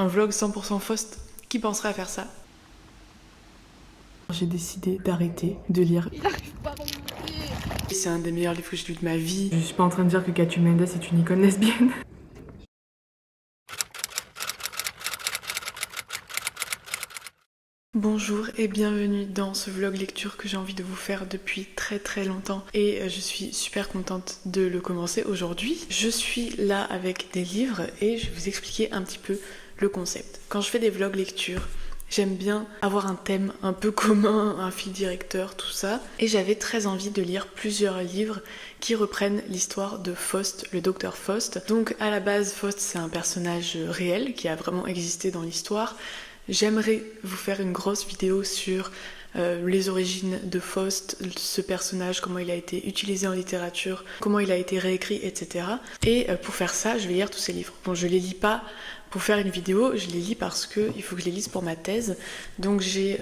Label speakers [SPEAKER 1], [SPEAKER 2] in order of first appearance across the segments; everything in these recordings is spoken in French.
[SPEAKER 1] Un vlog 100% Faust, qui penserait à faire ça? J'ai décidé d'arrêter de lire.
[SPEAKER 2] Il arrive pas à remonter.
[SPEAKER 1] C'est un des meilleurs livres que j'ai lu de ma vie.
[SPEAKER 3] Je suis pas en train de dire que Katy Mendes est une icône lesbienne.
[SPEAKER 1] Bonjour et bienvenue dans ce vlog lecture que j'ai envie de vous faire depuis très longtemps et je suis super contente de le commencer aujourd'hui. Je suis là avec des livres et je vais vous expliquer un petit peu le concept. Quand je fais des vlogs lecture, j'aime bien avoir un thème un peu commun, un fil directeur, tout ça. Et j'avais très envie de lire plusieurs livres qui reprennent l'histoire de Faust, le docteur Faust. Donc à la base, Faust c'est un personnage réel qui a vraiment existé dans l'histoire. J'aimerais vous faire une grosse vidéo sur les origines de Faust, ce personnage, comment il a été utilisé en littérature, comment il a été réécrit, etc. Et pour faire ça, je vais lire tous ces livres. Bon, je les lis pas pour faire une vidéo, je les lis parce qu'il faut que je les lise pour ma thèse. Donc j'ai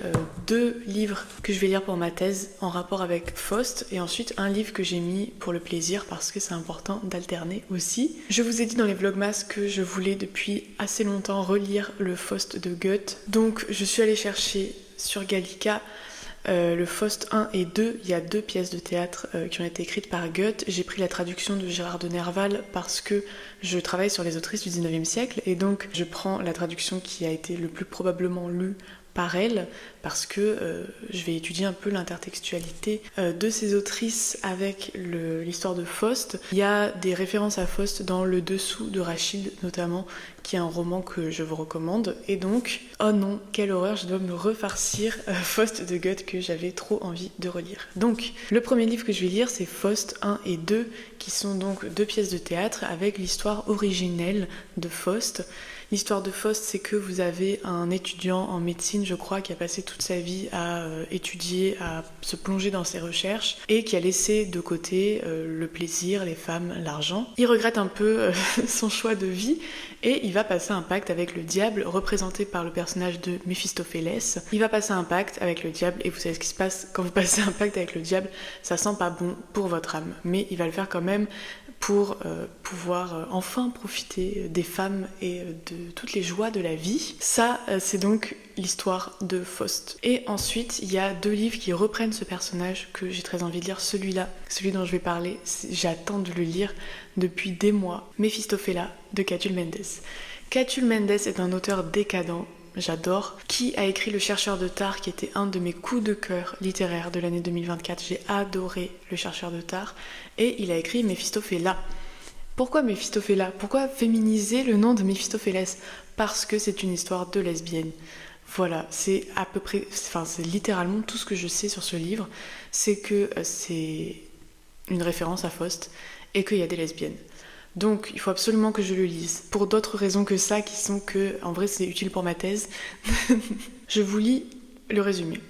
[SPEAKER 1] 2 livres que je vais lire pour ma thèse en rapport avec Faust et ensuite un livre que j'ai mis pour le plaisir parce que c'est important d'alterner aussi. Je vous ai dit dans les vlogmas que je voulais depuis assez longtemps relire le Faust de Goethe. Donc je suis allée chercher sur Gallica le Faust 1 et 2, il y a 2 pièces de théâtre qui ont été écrites par Goethe. J'ai pris la traduction de Gérard de Nerval parce que je travaille sur les autrices du 19e siècle et donc je prends la traduction qui a été le plus probablement lue par elle parce que je vais étudier un peu l'intertextualité de ces autrices avec l'histoire de Faust. Il y a des références à Faust dans Le Dessous de Rachid notamment, qui est un roman que je vous recommande. Et donc, oh non, quelle horreur, je dois me refarcir Faust de Goethe que j'avais trop envie de relire. Donc, le premier livre que je vais lire, c'est Faust 1 et 2, qui sont donc 2 pièces de théâtre avec l'histoire originelle de Faust. L'histoire de Faust, c'est que vous avez un étudiant en médecine, je crois, qui a passé toute sa vie à étudier, à se plonger dans ses recherches et qui a laissé de côté le plaisir, les femmes, l'argent. Il regrette un peu son choix de vie et il va passer un pacte avec le diable, représenté par le personnage de Méphistophélès. Il va passer un pacte avec le diable et vous savez ce qui se passe quand vous passez un pacte avec le diable, ça sent pas bon pour votre âme. Mais il va le faire quand même pour pouvoir enfin profiter des femmes et de toutes les joies de la vie. Ça, c'est donc l'histoire de Faust. Et ensuite, il y a 2 livres qui reprennent ce personnage que j'ai très envie de lire. Celui-là, celui dont je vais parler, j'attends de le lire depuis des mois. Méphistophéla de Catulle Mendes. Catulle Mendes est un auteur décadent, j'adore, qui a écrit Le Chercheur de Tard, qui était un de mes coups de cœur littéraires de l'année 2024. J'ai adoré Le Chercheur de Tard. Et il a écrit Méphistophéla. Pourquoi Méphistophéla? Pourquoi féminiser le nom de Méphistophélès? Parce que c'est une histoire de lesbienne. Voilà, c'est à peu près, enfin c'est littéralement tout ce que je sais sur ce livre, c'est que c'est une référence à Faust et qu'il y a des lesbiennes. Donc il faut absolument que je le lise, pour d'autres raisons que ça, qui sont que, en vrai c'est utile pour ma thèse. Je vous lis le résumé.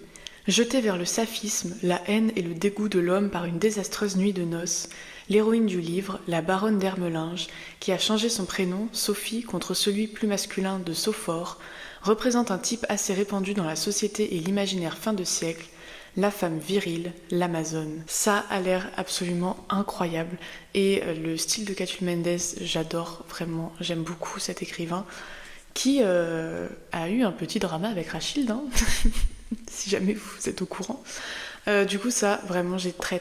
[SPEAKER 1] Jetée vers le saphisme, la haine et le dégoût de l'homme par une désastreuse nuit de noces, l'héroïne du livre, la baronne d'Ermelinge, qui a changé son prénom, Sophie, contre celui plus masculin de Sophore, représente un type assez répandu dans la société et l'imaginaire fin de siècle, la femme virile, l'Amazone. Ça a l'air absolument incroyable. Et le style de Catulle Mendes, j'adore vraiment, j'aime beaucoup cet écrivain, qui a eu un petit drama avec Rachid, hein si jamais vous êtes au courant. Du coup ça, vraiment j'ai très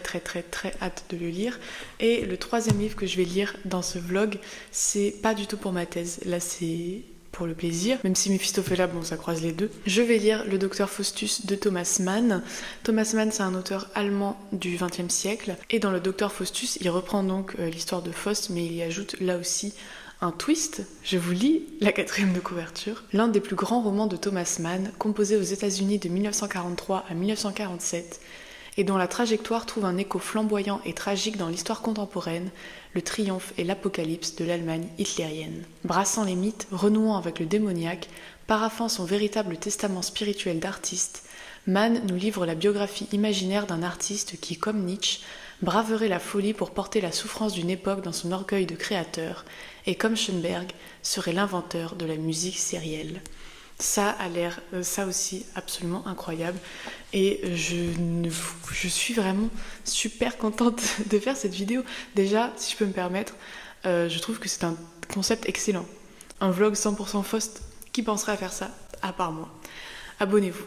[SPEAKER 1] hâte de le lire. Et le 3e livre que je vais lire dans ce vlog, c'est pas du tout pour ma thèse, là c'est pour le plaisir, même si Méphistophéla, bon ça croise les deux. Je vais lire Le Docteur Faustus de Thomas Mann. Thomas Mann c'est un auteur allemand du XXe siècle, et dans Le Docteur Faustus, il reprend donc l'histoire de Faust, mais il y ajoute là aussi un twist. Je vous lis la 4e de couverture. L'un des plus grands romans de Thomas Mann, composé aux États-Unis de 1943 à 1947, et dont la trajectoire trouve un écho flamboyant et tragique dans l'histoire contemporaine, le triomphe et l'apocalypse de l'Allemagne hitlérienne. Brassant les mythes, renouant avec le démoniaque, paraphant son véritable testament spirituel d'artiste, Mann nous livre la biographie imaginaire d'un artiste qui, comme Nietzsche, braverait la folie pour porter la souffrance d'une époque dans son orgueil de créateur, et comme Schoenberg, serait l'inventeur de la musique sérielle. Ça a l'air, ça aussi, absolument incroyable. Et je suis vraiment super contente de faire cette vidéo. Déjà, si je peux me permettre, je trouve que c'est un concept excellent. Un vlog 100% Faust, Qui penserait à faire ça à part moi? Abonnez-vous.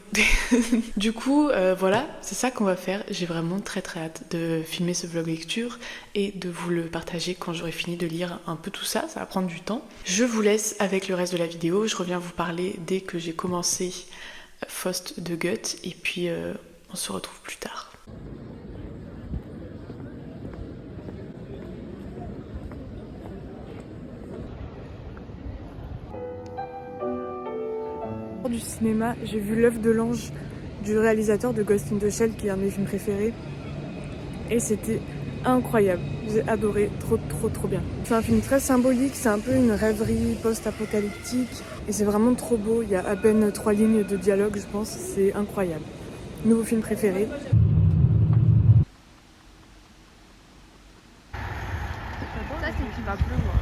[SPEAKER 1] Du coup, voilà, c'est ça qu'on va faire. J'ai vraiment très hâte de filmer ce vlog lecture et de vous le partager quand j'aurai fini de lire un peu tout ça. Ça va prendre du temps. Je vous laisse avec le reste de la vidéo. Je reviens vous parler dès que j'ai commencé Faust de Goethe et puis on se retrouve plus tard.
[SPEAKER 3] Du cinéma, j'ai vu L'œuf de l'ange du réalisateur de Ghost in the Shell, qui est un de mes films préférés, et c'était incroyable. J'ai adoré, trop bien. C'est un film très symbolique, c'est un peu une rêverie post-apocalyptique et c'est vraiment trop beau. Il y a à peine 3 lignes de dialogue, je pense, c'est incroyable. Nouveau film préféré.
[SPEAKER 2] Ça c'est qu'il va pleuvoir.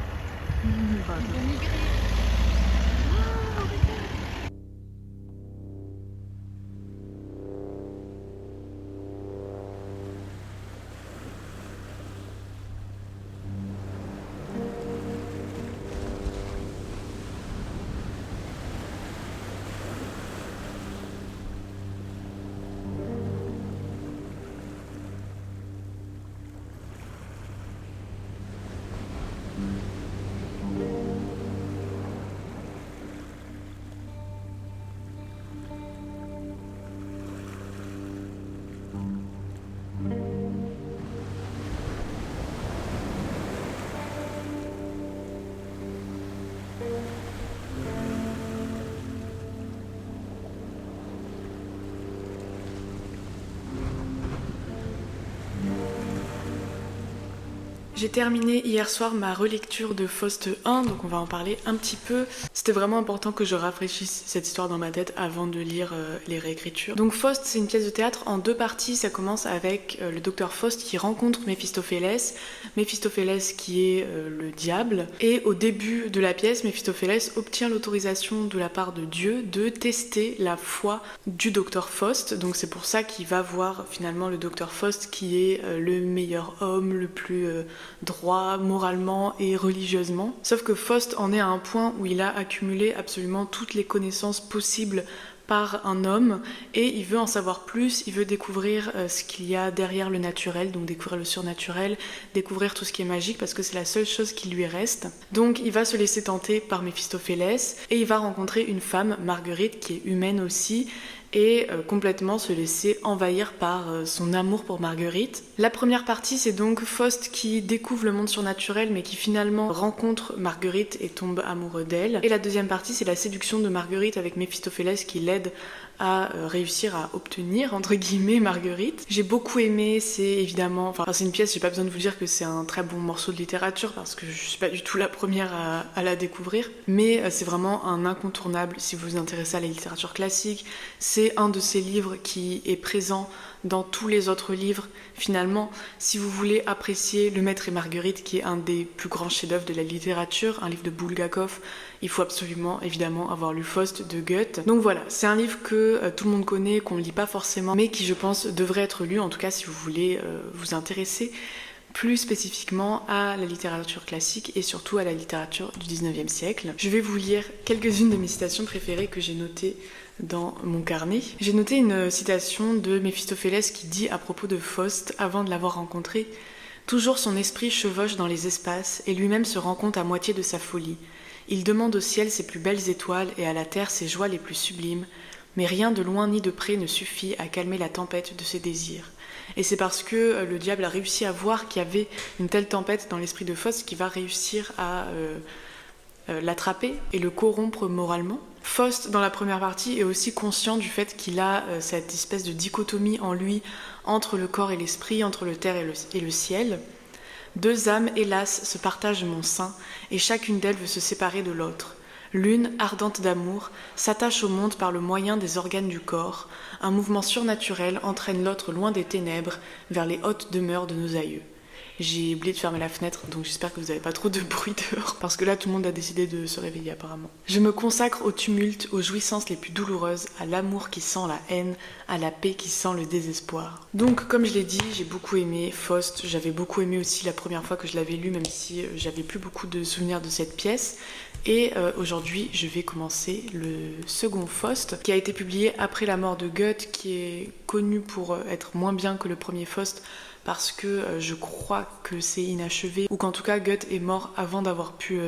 [SPEAKER 1] J'ai terminé hier soir ma relecture de Faust 1, donc on va en parler un petit peu. C'était vraiment important que je rafraîchisse cette histoire dans ma tête avant de lire les réécritures. Donc Faust, c'est une pièce de théâtre en 2 parties. Ça commence avec le docteur Faust qui rencontre Méphistophélès. Méphistophélès qui est le diable. Et au début de la pièce, Méphistophélès obtient l'autorisation de la part de Dieu de tester la foi du docteur Faust. Donc c'est pour ça qu'il va voir finalement le docteur Faust qui est le meilleur homme, le plus droit moralement et religieusement. Sauf que Faust en est à un point où il a accumulé absolument toutes les connaissances possibles par un homme et il veut en savoir plus, il veut découvrir ce qu'il y a derrière le naturel, donc découvrir le surnaturel, découvrir tout ce qui est magique parce que c'est la seule chose qui lui reste. Donc il va se laisser tenter par Méphistophélès et il va rencontrer une femme, Marguerite, qui est humaine aussi, et complètement se laisser envahir par son amour pour Marguerite. La première partie, c'est donc Faust qui découvre le monde surnaturel mais qui finalement rencontre Marguerite et tombe amoureux d'elle. Et la deuxième partie, c'est la séduction de Marguerite avec Méphistophélès qui l'aide à réussir à obtenir, entre guillemets, Marguerite. J'ai beaucoup aimé, c'est évidemment... c'est une pièce, j'ai pas besoin de vous dire que c'est un très bon morceau de littérature parce que je suis pas du tout la première à la découvrir, mais c'est vraiment un incontournable si vous vous intéressez à la littérature classique. C'est un de ces livres qui est présent dans tous les autres livres. Finalement, si vous voulez apprécier Le Maître et Marguerite, qui est un des plus grands chefs-d'œuvre de la littérature, un livre de Bulgakov, il faut absolument, évidemment, avoir lu Faust de Goethe. Donc voilà, c'est un livre que tout le monde connaît, qu'on ne lit pas forcément, mais qui, je pense, devrait être lu, en tout cas si vous voulez vous intéresser plus spécifiquement à la littérature classique et surtout à la littérature du 19e siècle. Je vais vous lire quelques-unes de mes citations préférées que j'ai notées dans mon carnet. J'ai noté une citation de Méphistophélès qui dit à propos de Faust, avant de l'avoir rencontré: « Toujours son esprit chevauche dans les espaces et lui-même se rend compte à moitié de sa folie. Il demande au ciel ses plus belles étoiles et à la terre ses joies les plus sublimes, mais rien de loin ni de près ne suffit à calmer la tempête de ses désirs. » Et c'est parce que le diable a réussi à voir qu'il y avait une telle tempête dans l'esprit de Faust qu'il va réussir à l'attraper et le corrompre moralement. Faust, dans la première partie, est aussi conscient du fait qu'il a cette espèce de dichotomie en lui entre le corps et l'esprit, entre le terre et le ciel. « 2 âmes, hélas, se partagent mon sein, et chacune d'elles veut se séparer de l'autre. L'une, ardente d'amour, s'attache au monde par le moyen des organes du corps. Un mouvement surnaturel entraîne l'autre loin des ténèbres, vers les hautes demeures de nos aïeux. » J'ai oublié de fermer la fenêtre, donc j'espère que vous n'avez pas trop de bruit dehors, parce que là tout le monde a décidé de se réveiller apparemment. Je me consacre au tumulte, aux jouissances les plus douloureuses, à l'amour qui sent la haine, à la paix qui sent le désespoir. Donc comme je l'ai dit, j'ai beaucoup aimé Faust, j'avais beaucoup aimé aussi la première fois que je l'avais lu, même si j'avais plus beaucoup de souvenirs de cette pièce. Et aujourd'hui, je vais commencer le second Faust, qui a été publié après la mort de Goethe, qui est connu pour être moins bien que le premier Faust, parce que je crois que c'est inachevé, ou qu'en tout cas Goethe est mort avant d'avoir pu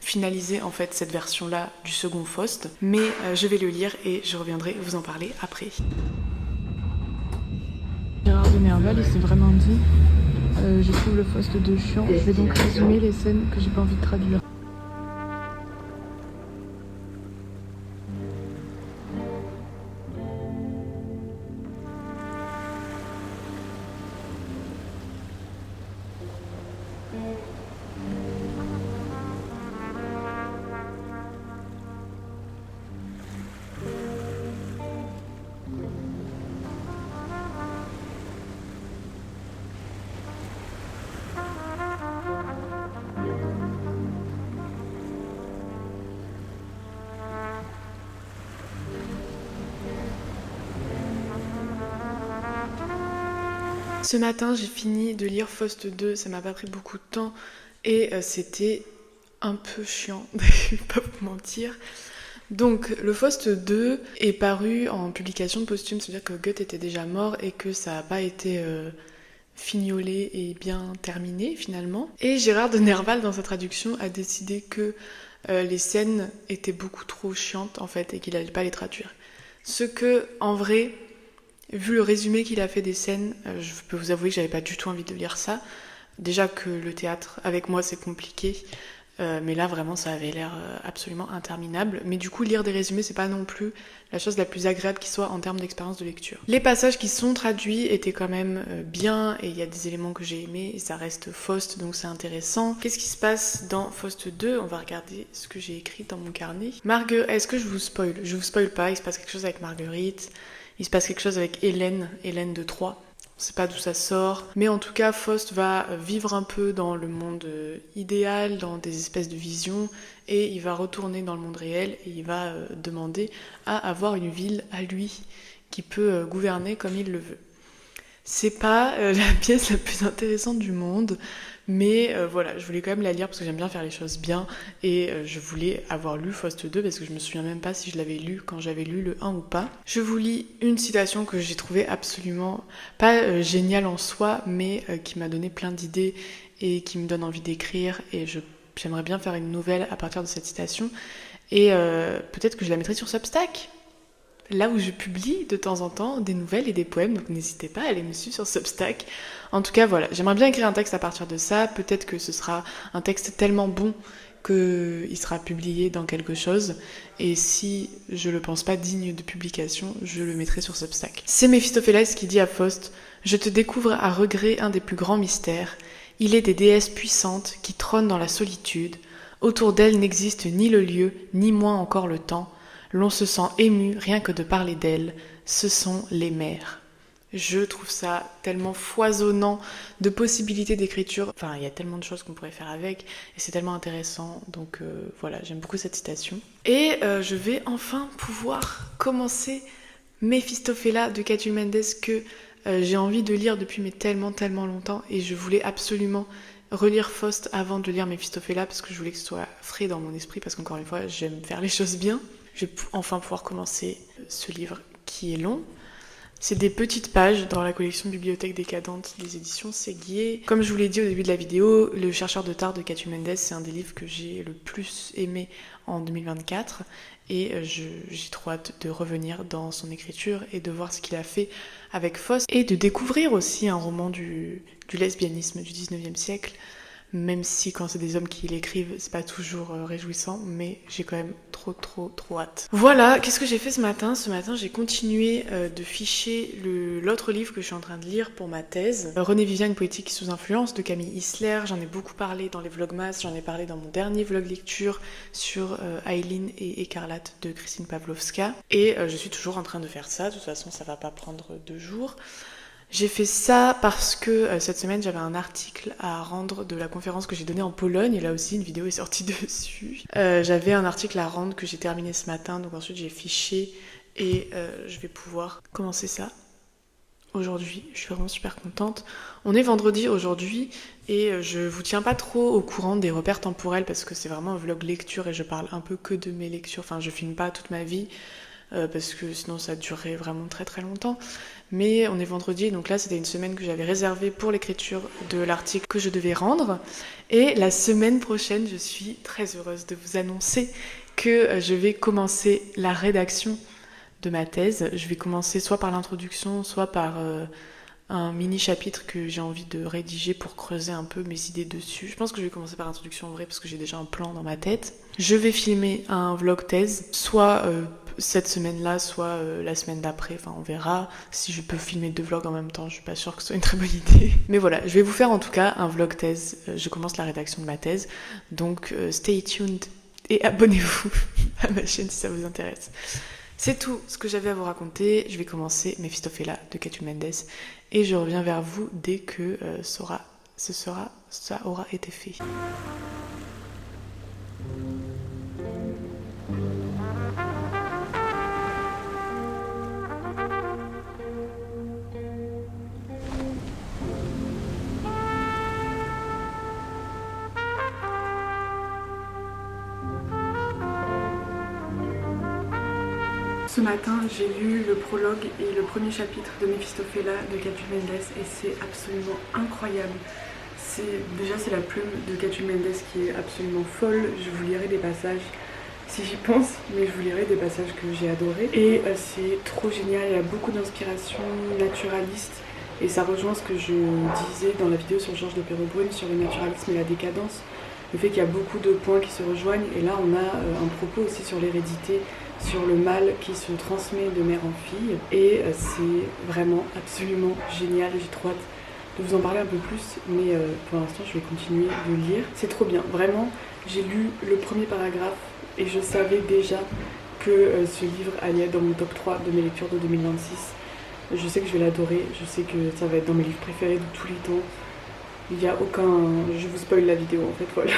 [SPEAKER 1] finaliser en fait cette version-là du second Faust. Mais je vais le lire et je reviendrai vous en parler après. Gérard de Nerval, il s'est vraiment dit je trouve le Faust 2 chiant, je vais donc résumer les scènes que j'ai pas envie de traduire. Ce matin, j'ai fini de lire Faust 2, ça m'a pas pris beaucoup de temps et c'était un peu chiant, je vais pas vous mentir. Donc, le Faust 2 est paru en publication posthume, c'est-à-dire que Goethe était déjà mort et que ça n'a pas été fignolé et bien terminé finalement. Et Gérard de Nerval, dans sa traduction, a décidé que les scènes étaient beaucoup trop chiantes en fait et qu'il n'allait pas les traduire. Ce que, en vrai, vu le résumé qu'il a fait des scènes, je peux vous avouer que j'avais pas du tout envie de lire ça. Déjà que le théâtre, avec moi, c'est compliqué. Mais là, vraiment, ça avait l'air absolument interminable. Mais du coup, lire des résumés, c'est pas non plus la chose la plus agréable qui soit en termes d'expérience de lecture. Les passages qui sont traduits étaient quand même bien, et il y a des éléments que j'ai aimés, et ça reste Faust, donc c'est intéressant. Qu'est-ce qui se passe dans Faust 2 ? On va regarder ce que j'ai écrit dans mon carnet. Est-ce que je vous spoil ? Je vous spoil pas, il se passe quelque chose avec Marguerite. Il se passe quelque chose avec Hélène de Troie. On sait pas d'où ça sort. Mais en tout cas, Faust va vivre un peu dans le monde idéal, dans des espèces de visions, et il va retourner dans le monde réel, et il va demander à avoir une ville à lui, qui peut gouverner comme il le veut. C'est pas la pièce la plus intéressante du monde, mais voilà, je voulais quand même la lire parce que j'aime bien faire les choses bien, et je voulais avoir lu Faust 2 parce que je me souviens même pas si je l'avais lu quand j'avais lu le 1 ou pas. Je vous lis une citation que j'ai trouvée absolument pas géniale en soi, mais qui m'a donné plein d'idées et qui me donne envie d'écrire, et j'aimerais bien faire une nouvelle à partir de cette citation, et peut-être que je la mettrai sur Substack, là où je publie de temps en temps des nouvelles et des poèmes, donc n'hésitez pas à aller me suivre sur Substack. En tout cas, voilà, j'aimerais bien écrire un texte à partir de ça, peut-être que ce sera un texte tellement bon qu'il sera publié dans quelque chose, et si je le pense pas digne de publication, je le mettrai sur Substack. C'est Méphistophélès qui dit à Faust « Je te découvre à regret un des plus grands mystères. Il est des déesses puissantes qui trônent dans la solitude. Autour d'elles n'existe ni le lieu, ni moins encore le temps. L'on se sent ému rien que de parler d'elles. Ce sont les mers. » Je trouve ça tellement foisonnant de possibilités d'écriture. Enfin, il y a tellement de choses qu'on pourrait faire avec, et c'est tellement intéressant. Donc voilà, j'aime beaucoup cette citation. Et je vais enfin pouvoir commencer Méphistophéla de Catulle Mendes, que j'ai envie de lire depuis tellement longtemps, et je voulais absolument relire Faust avant de lire Méphistophéla parce que je voulais que ce soit frais dans mon esprit, parce qu'encore une fois, j'aime faire les choses bien. Je vais enfin pouvoir commencer ce livre qui est long. C'est des petites pages dans la collection Bibliothèque décadente des éditions Séguier. Comme je vous l'ai dit au début de la vidéo, Le chercheur de Tarbes de Catulle Mendes, c'est un des livres que j'ai le plus aimé en 2024, et j'ai trop hâte de revenir dans son écriture et de voir ce qu'il a fait avec Faust, et de découvrir aussi un roman du lesbianisme du 19e siècle, même si quand c'est des hommes qui l'écrivent, c'est pas toujours réjouissant, mais j'ai quand même trop hâte. Voilà, qu'est-ce que j'ai fait ce matin ? Ce matin, j'ai continué de ficher l'autre livre que je suis en train de lire pour ma thèse, Renée Vivien, une poétique sous influence, de Camille Isler. J'en ai beaucoup parlé dans les vlogmas, j'en ai parlé dans mon dernier vlog lecture sur Aileen et Écarlate de Christine Pawlowska, et je suis toujours en train de faire ça. De toute façon, ça va pas prendre 2 jours. J'ai fait ça parce que cette semaine j'avais un article à rendre de la conférence que j'ai donnée en Pologne, et là aussi une vidéo est sortie dessus. J'avais un article à rendre que j'ai terminé ce matin, donc ensuite j'ai fiché, et je vais pouvoir commencer ça aujourd'hui. Je suis vraiment super contente. On est vendredi aujourd'hui et je vous tiens pas trop au courant des repères temporels parce que c'est vraiment un vlog lecture et je parle un peu que de mes lectures. Enfin, je filme pas toute ma vie parce que sinon ça durerait vraiment très très longtemps. Mais on est vendredi, donc là c'était une semaine que j'avais réservée pour l'écriture de l'article que je devais rendre. Et la semaine prochaine, je suis très heureuse de vous annoncer que je vais commencer la rédaction de ma thèse. Je vais commencer soit par l'introduction, soit par un mini chapitre que j'ai envie de rédiger pour creuser un peu mes idées dessus. Je pense que je vais commencer par l'introduction en vrai parce que j'ai déjà un plan dans ma tête. Je vais filmer un vlog thèse, soit cette semaine-là, soit la semaine d'après. Enfin, on verra. Si je peux filmer 2 vlogs en même temps, je suis pas sûre que ce soit une très bonne idée. Mais voilà, je vais vous faire en tout cas un vlog thèse. Je commence la rédaction de ma thèse. Donc, stay tuned et abonnez-vous à ma chaîne si ça vous intéresse. C'est tout ce que j'avais à vous raconter. Je vais commencer Mephistophéla de Catulle Mendes et je reviens vers vous dès que ça aura été fait. Ce matin, j'ai lu le prologue et le premier chapitre de Mephistophéla de Catulle Mendes et c'est absolument incroyable. Déjà, c'est la plume de Catulle Mendes qui est absolument folle. Je vous lirai des passages si j'y pense, mais je vous lirai des passages que j'ai adorés. Et c'est trop génial, il y a beaucoup d'inspiration naturaliste et ça rejoint ce que je disais dans la vidéo sur Georges de Perrobrune sur le naturalisme et la décadence. Le fait qu'il y a beaucoup de points qui se rejoignent et là on a un propos aussi sur l'hérédité, sur le mal qui se transmet de mère en fille et c'est vraiment absolument génial. J'ai trop hâte de vous en parler un peu plus, mais pour l'instant je vais continuer de lire. C'est trop bien, vraiment. J'ai lu le premier paragraphe et je savais déjà que ce livre allait être dans mon top 3 de mes lectures de 2026. Je sais que je vais l'adorer, je sais que ça va être dans mes livres préférés de tous les temps. Il n'y a aucun... Je vous spoil la vidéo en fait, voilà.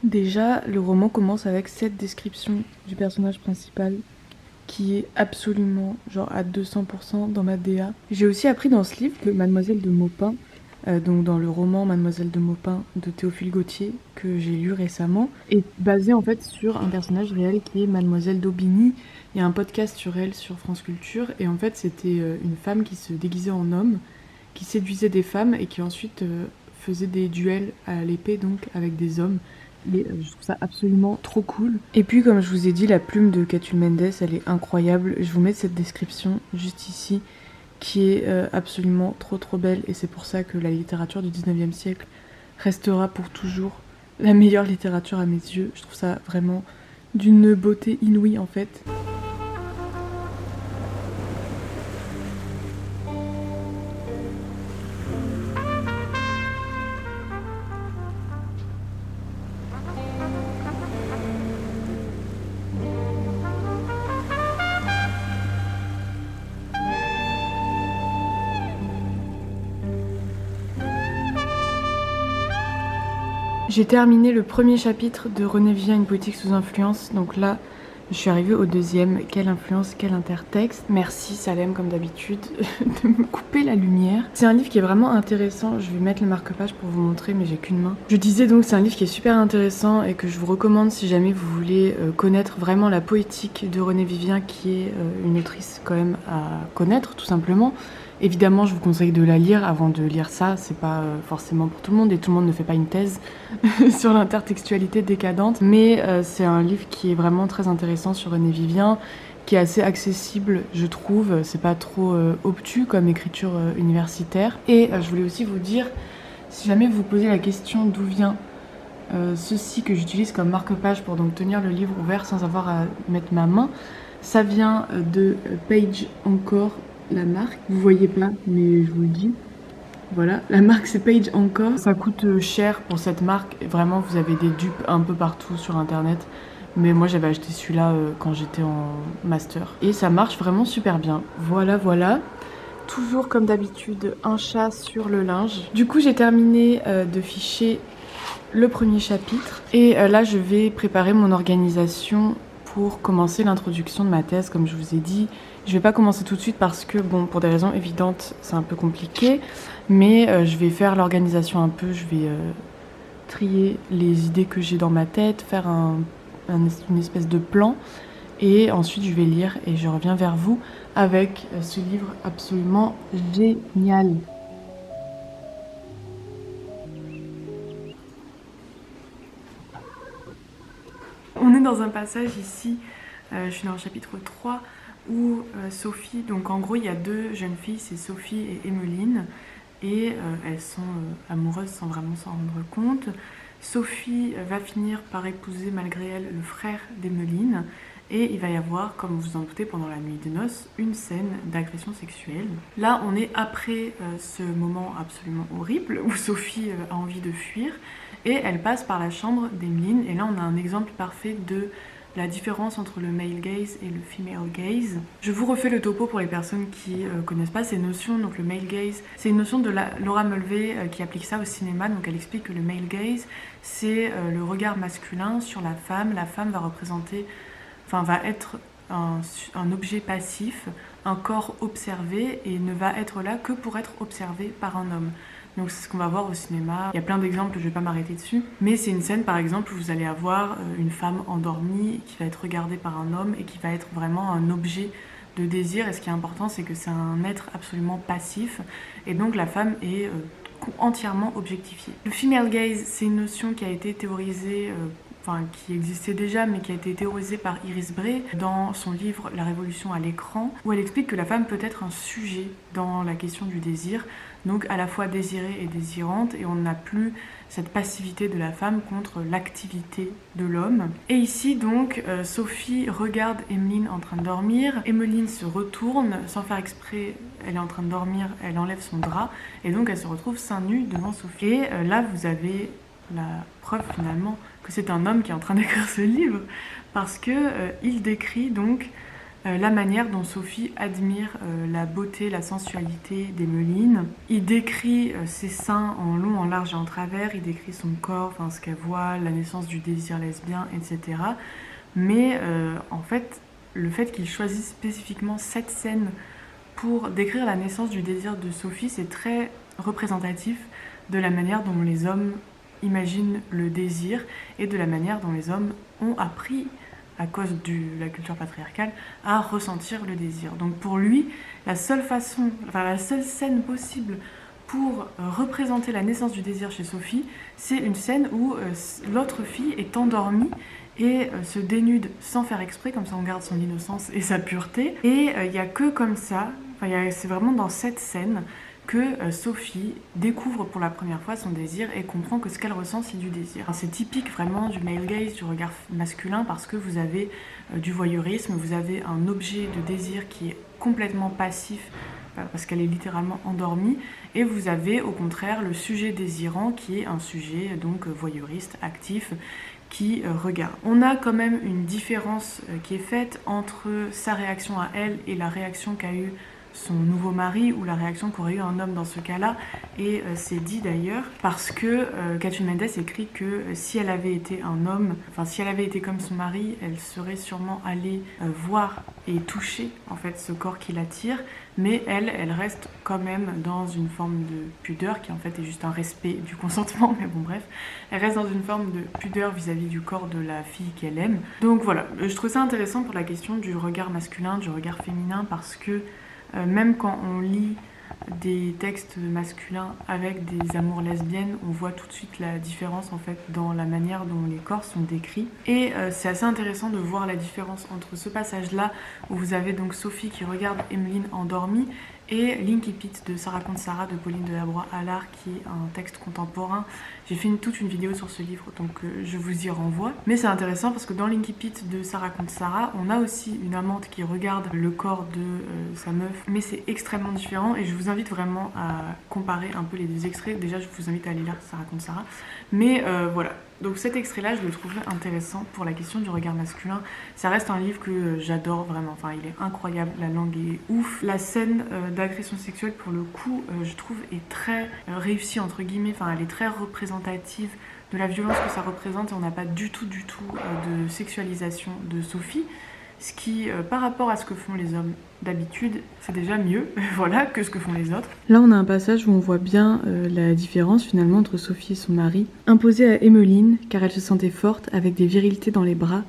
[SPEAKER 1] Déjà, le roman commence avec cette description du personnage principal qui est absolument genre à 200% dans ma DA. J'ai aussi appris dans ce livre que Mademoiselle de Maupin, donc dans le roman Mademoiselle de Maupin de Théophile Gautier que j'ai lu récemment, est basé en fait sur un personnage réel qui est Mademoiselle d'Aubigny. Il y a un podcast sur elle sur France Culture et en fait c'était une femme qui se déguisait en homme, qui séduisait des femmes et qui ensuite faisait des duels à l'épée donc avec des hommes. Et je trouve ça absolument trop cool. Et puis comme je vous ai dit, la plume de Catulle Mendes, elle est incroyable. Je vous mets cette description juste ici, qui est absolument trop belle. Et c'est pour ça que la littérature du 19e siècle restera pour toujours la meilleure littérature à mes yeux. Je trouve ça vraiment d'une beauté inouïe en fait. J'ai terminé le premier chapitre de René Vivien, une poétique sous influence. Donc là, je suis arrivée au deuxième. Quelle influence, quel intertexte. Merci Salem, comme d'habitude, de me couper la lumière. C'est un livre qui est vraiment intéressant. Je vais mettre le marque-page pour vous montrer, mais j'ai qu'une main. Je disais donc, c'est un livre qui est super intéressant et que je vous recommande si jamais vous voulez connaître vraiment la poétique de René Vivien, qui est une autrice quand même à connaître, tout simplement. Évidemment, je vous conseille de la lire avant de lire ça, c'est pas forcément pour tout le monde et tout le monde ne fait pas une thèse sur l'intertextualité décadente, mais c'est un livre qui est vraiment très intéressant sur René Vivien, qui est assez accessible, je trouve, c'est pas trop obtus comme écriture universitaire. Et je voulais aussi vous dire, si jamais vous vous posez la question d'où vient ceci que j'utilise comme marque-page pour donc tenir le livre ouvert sans avoir à mettre ma main, ça vient de Page Encore, la marque. Vous voyez pas, mais je vous le dis. Voilà, la marque c'est Page Encore. Ça coûte cher pour cette marque. Vraiment, vous avez des dupes un peu partout sur internet. Mais moi j'avais acheté celui-là quand j'étais en master. Et ça marche vraiment super bien. Voilà. toujours comme d'habitude un chat sur le linge. Du coup j'ai terminé de ficher le premier chapitre et là je vais préparer mon organisation pour commencer l'introduction de ma thèse. Comme je vous ai dit, je vais pas commencer tout de suite parce que bon, pour des raisons évidentes c'est un peu compliqué, mais je vais faire l'organisation un peu, je vais trier les idées que j'ai dans ma tête, faire une espèce de plan et ensuite je vais lire et je reviens vers vous avec ce livre absolument génial. On est dans un passage ici, je suis dans le chapitre 3 où Sophie, donc en gros il y a deux jeunes filles, c'est Sophie et Emmeline, et elles sont amoureuses sans vraiment s'en rendre compte. Sophie va finir par épouser malgré elle le frère d'Emmeline et il va y avoir, comme vous en doutez, pendant la nuit de noces, une scène d'agression sexuelle. Là on est après ce moment absolument horrible où Sophie a envie de fuir et elle passe par la chambre d'Emmeline et là on a un exemple parfait de la différence entre le male gaze et le female gaze. Je vous refais le topo pour les personnes qui connaissent pas ces notions. Donc le male gaze, c'est une notion de Laura Mulvey qui applique ça au cinéma. Donc elle explique que le male gaze, c'est le regard masculin sur la femme. La femme va représenter, va être un objet passif, un corps observé et ne va être là que pour être observé par un homme. Donc c'est ce qu'on va voir au cinéma. Il y a plein d'exemples, je vais pas m'arrêter dessus. Mais c'est une scène par exemple où vous allez avoir une femme endormie qui va être regardée par un homme et qui va être vraiment un objet de désir. Et ce qui est important, c'est que c'est un être absolument passif. Et donc la femme est entièrement objectifiée. Le female gaze, c'est une notion qui a été théorisée qui existait déjà, mais qui a été théorisée par Iris Bray dans son livre La Révolution à l'écran, où elle explique que la femme peut être un sujet dans la question du désir, donc à la fois désirée et désirante, et on n'a plus cette passivité de la femme contre l'activité de l'homme. Et ici donc, Sophie regarde Emmeline en train de dormir, Emmeline se retourne, sans faire exprès, elle est en train de dormir, elle enlève son drap, et donc elle se retrouve seins nus devant Sophie. Et là vous avez la preuve finalement que c'est un homme qui est en train d'écrire ce livre, parce que il décrit donc la manière dont Sophie admire la beauté, la sensualité d'Emmeline. Il décrit ses seins en long, en large et en travers, il décrit son corps, ce qu'elle voit, la naissance du désir lesbien, etc. Mais en fait, le fait qu'il choisisse spécifiquement cette scène pour décrire la naissance du désir de Sophie, c'est très représentatif de la manière dont les hommes imaginent le désir et de la manière dont les hommes ont appris, à cause de la culture patriarcale, à ressentir le désir. Donc pour lui, la seule scène possible pour représenter la naissance du désir chez Sophie, c'est une scène où l'autre fille est endormie et se dénude sans faire exprès, comme ça on garde son innocence et sa pureté. Et il n'y a que comme ça, c'est vraiment dans cette scène que Sophie découvre pour la première fois son désir et comprend que ce qu'elle ressent, c'est du désir. C'est typique vraiment du male gaze, du regard masculin, parce que vous avez du voyeurisme, vous avez un objet de désir qui est complètement passif, parce qu'elle est littéralement endormie, et vous avez au contraire le sujet désirant qui est un sujet donc voyeuriste, actif, qui regarde. On a quand même une différence qui est faite entre sa réaction à elle et la réaction qu'a eue son nouveau mari, ou la réaction qu'aurait eu un homme dans ce cas-là, et c'est dit d'ailleurs parce que Kathryn Mendes écrit que si elle avait été un homme, si elle avait été comme son mari, elle serait sûrement allée voir et toucher en fait ce corps qui l'attire, mais elle reste quand même dans une forme de pudeur qui en fait est juste un respect du consentement, mais bon bref, elle reste dans une forme de pudeur vis-à-vis du corps de la fille qu'elle aime. Donc voilà, je trouve ça intéressant pour la question du regard masculin, du regard féminin, parce que même quand on lit des textes masculins avec des amours lesbiennes, on voit tout de suite la différence en fait dans la manière dont les corps sont décrits. Et c'est assez intéressant de voir la différence entre ce passage-là où vous avez donc Sophie qui regarde Emmeline endormie et L'Incipit de Ça raconte Sarah de Pauline Delabroix-Allard, qui est un texte contemporain. J'ai fait toute une vidéo sur ce livre, donc je vous y renvoie. Mais c'est intéressant parce que dans L'Incipit de Ça raconte Sarah, on a aussi une amante qui regarde le corps de sa meuf, mais c'est extrêmement différent et je vous invite vraiment à comparer un peu les deux extraits. Déjà, je vous invite à aller lire Ça raconte Sarah. Mais voilà, Donc cet extrait-là, je le trouvais intéressant pour la question du regard masculin. Ça reste un livre que j'adore vraiment, enfin il est incroyable, la langue est ouf. La scène d'agression sexuelle pour le coup, je trouve est très réussie entre guillemets, enfin elle est très représentative de la violence que ça représente et on n'a pas du tout de sexualisation de Sophie. Ce qui, par rapport à ce que font les hommes d'habitude, c'est déjà mieux voilà, que ce que font les autres. Là, on a un passage où on voit bien la différence finalement entre Sophie et son mari. Imposée à Emmeline, car elle se sentait forte, avec des virilités dans les bras,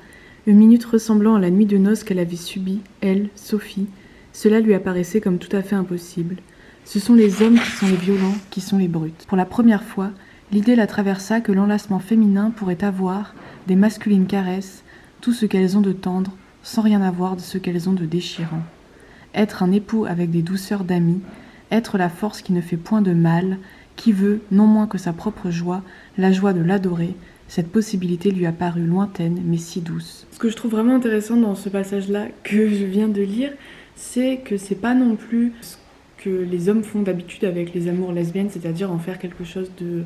[SPEAKER 1] une minute ressemblant à la nuit de noces qu'elle avait subie, elle, Sophie, cela lui apparaissait comme tout à fait impossible. Ce sont les hommes qui sont les violents, qui sont les brutes. Pour la première fois, l'idée la traversa que l'enlacement féminin pourrait avoir des masculines caresses, tout ce qu'elles ont de tendre, sans rien avoir de ce qu'elles ont de déchirant. Être un époux avec des douceurs d'amis, être la force qui ne fait point de mal, qui veut, non moins que sa propre joie, la joie de l'adorer, cette possibilité lui a paru lointaine mais si douce. Ce que je trouve vraiment intéressant dans ce passage-là que je viens de lire, c'est que c'est pas non plus ce que les hommes font d'habitude avec les amours lesbiennes, c'est-à-dire en faire quelque chose de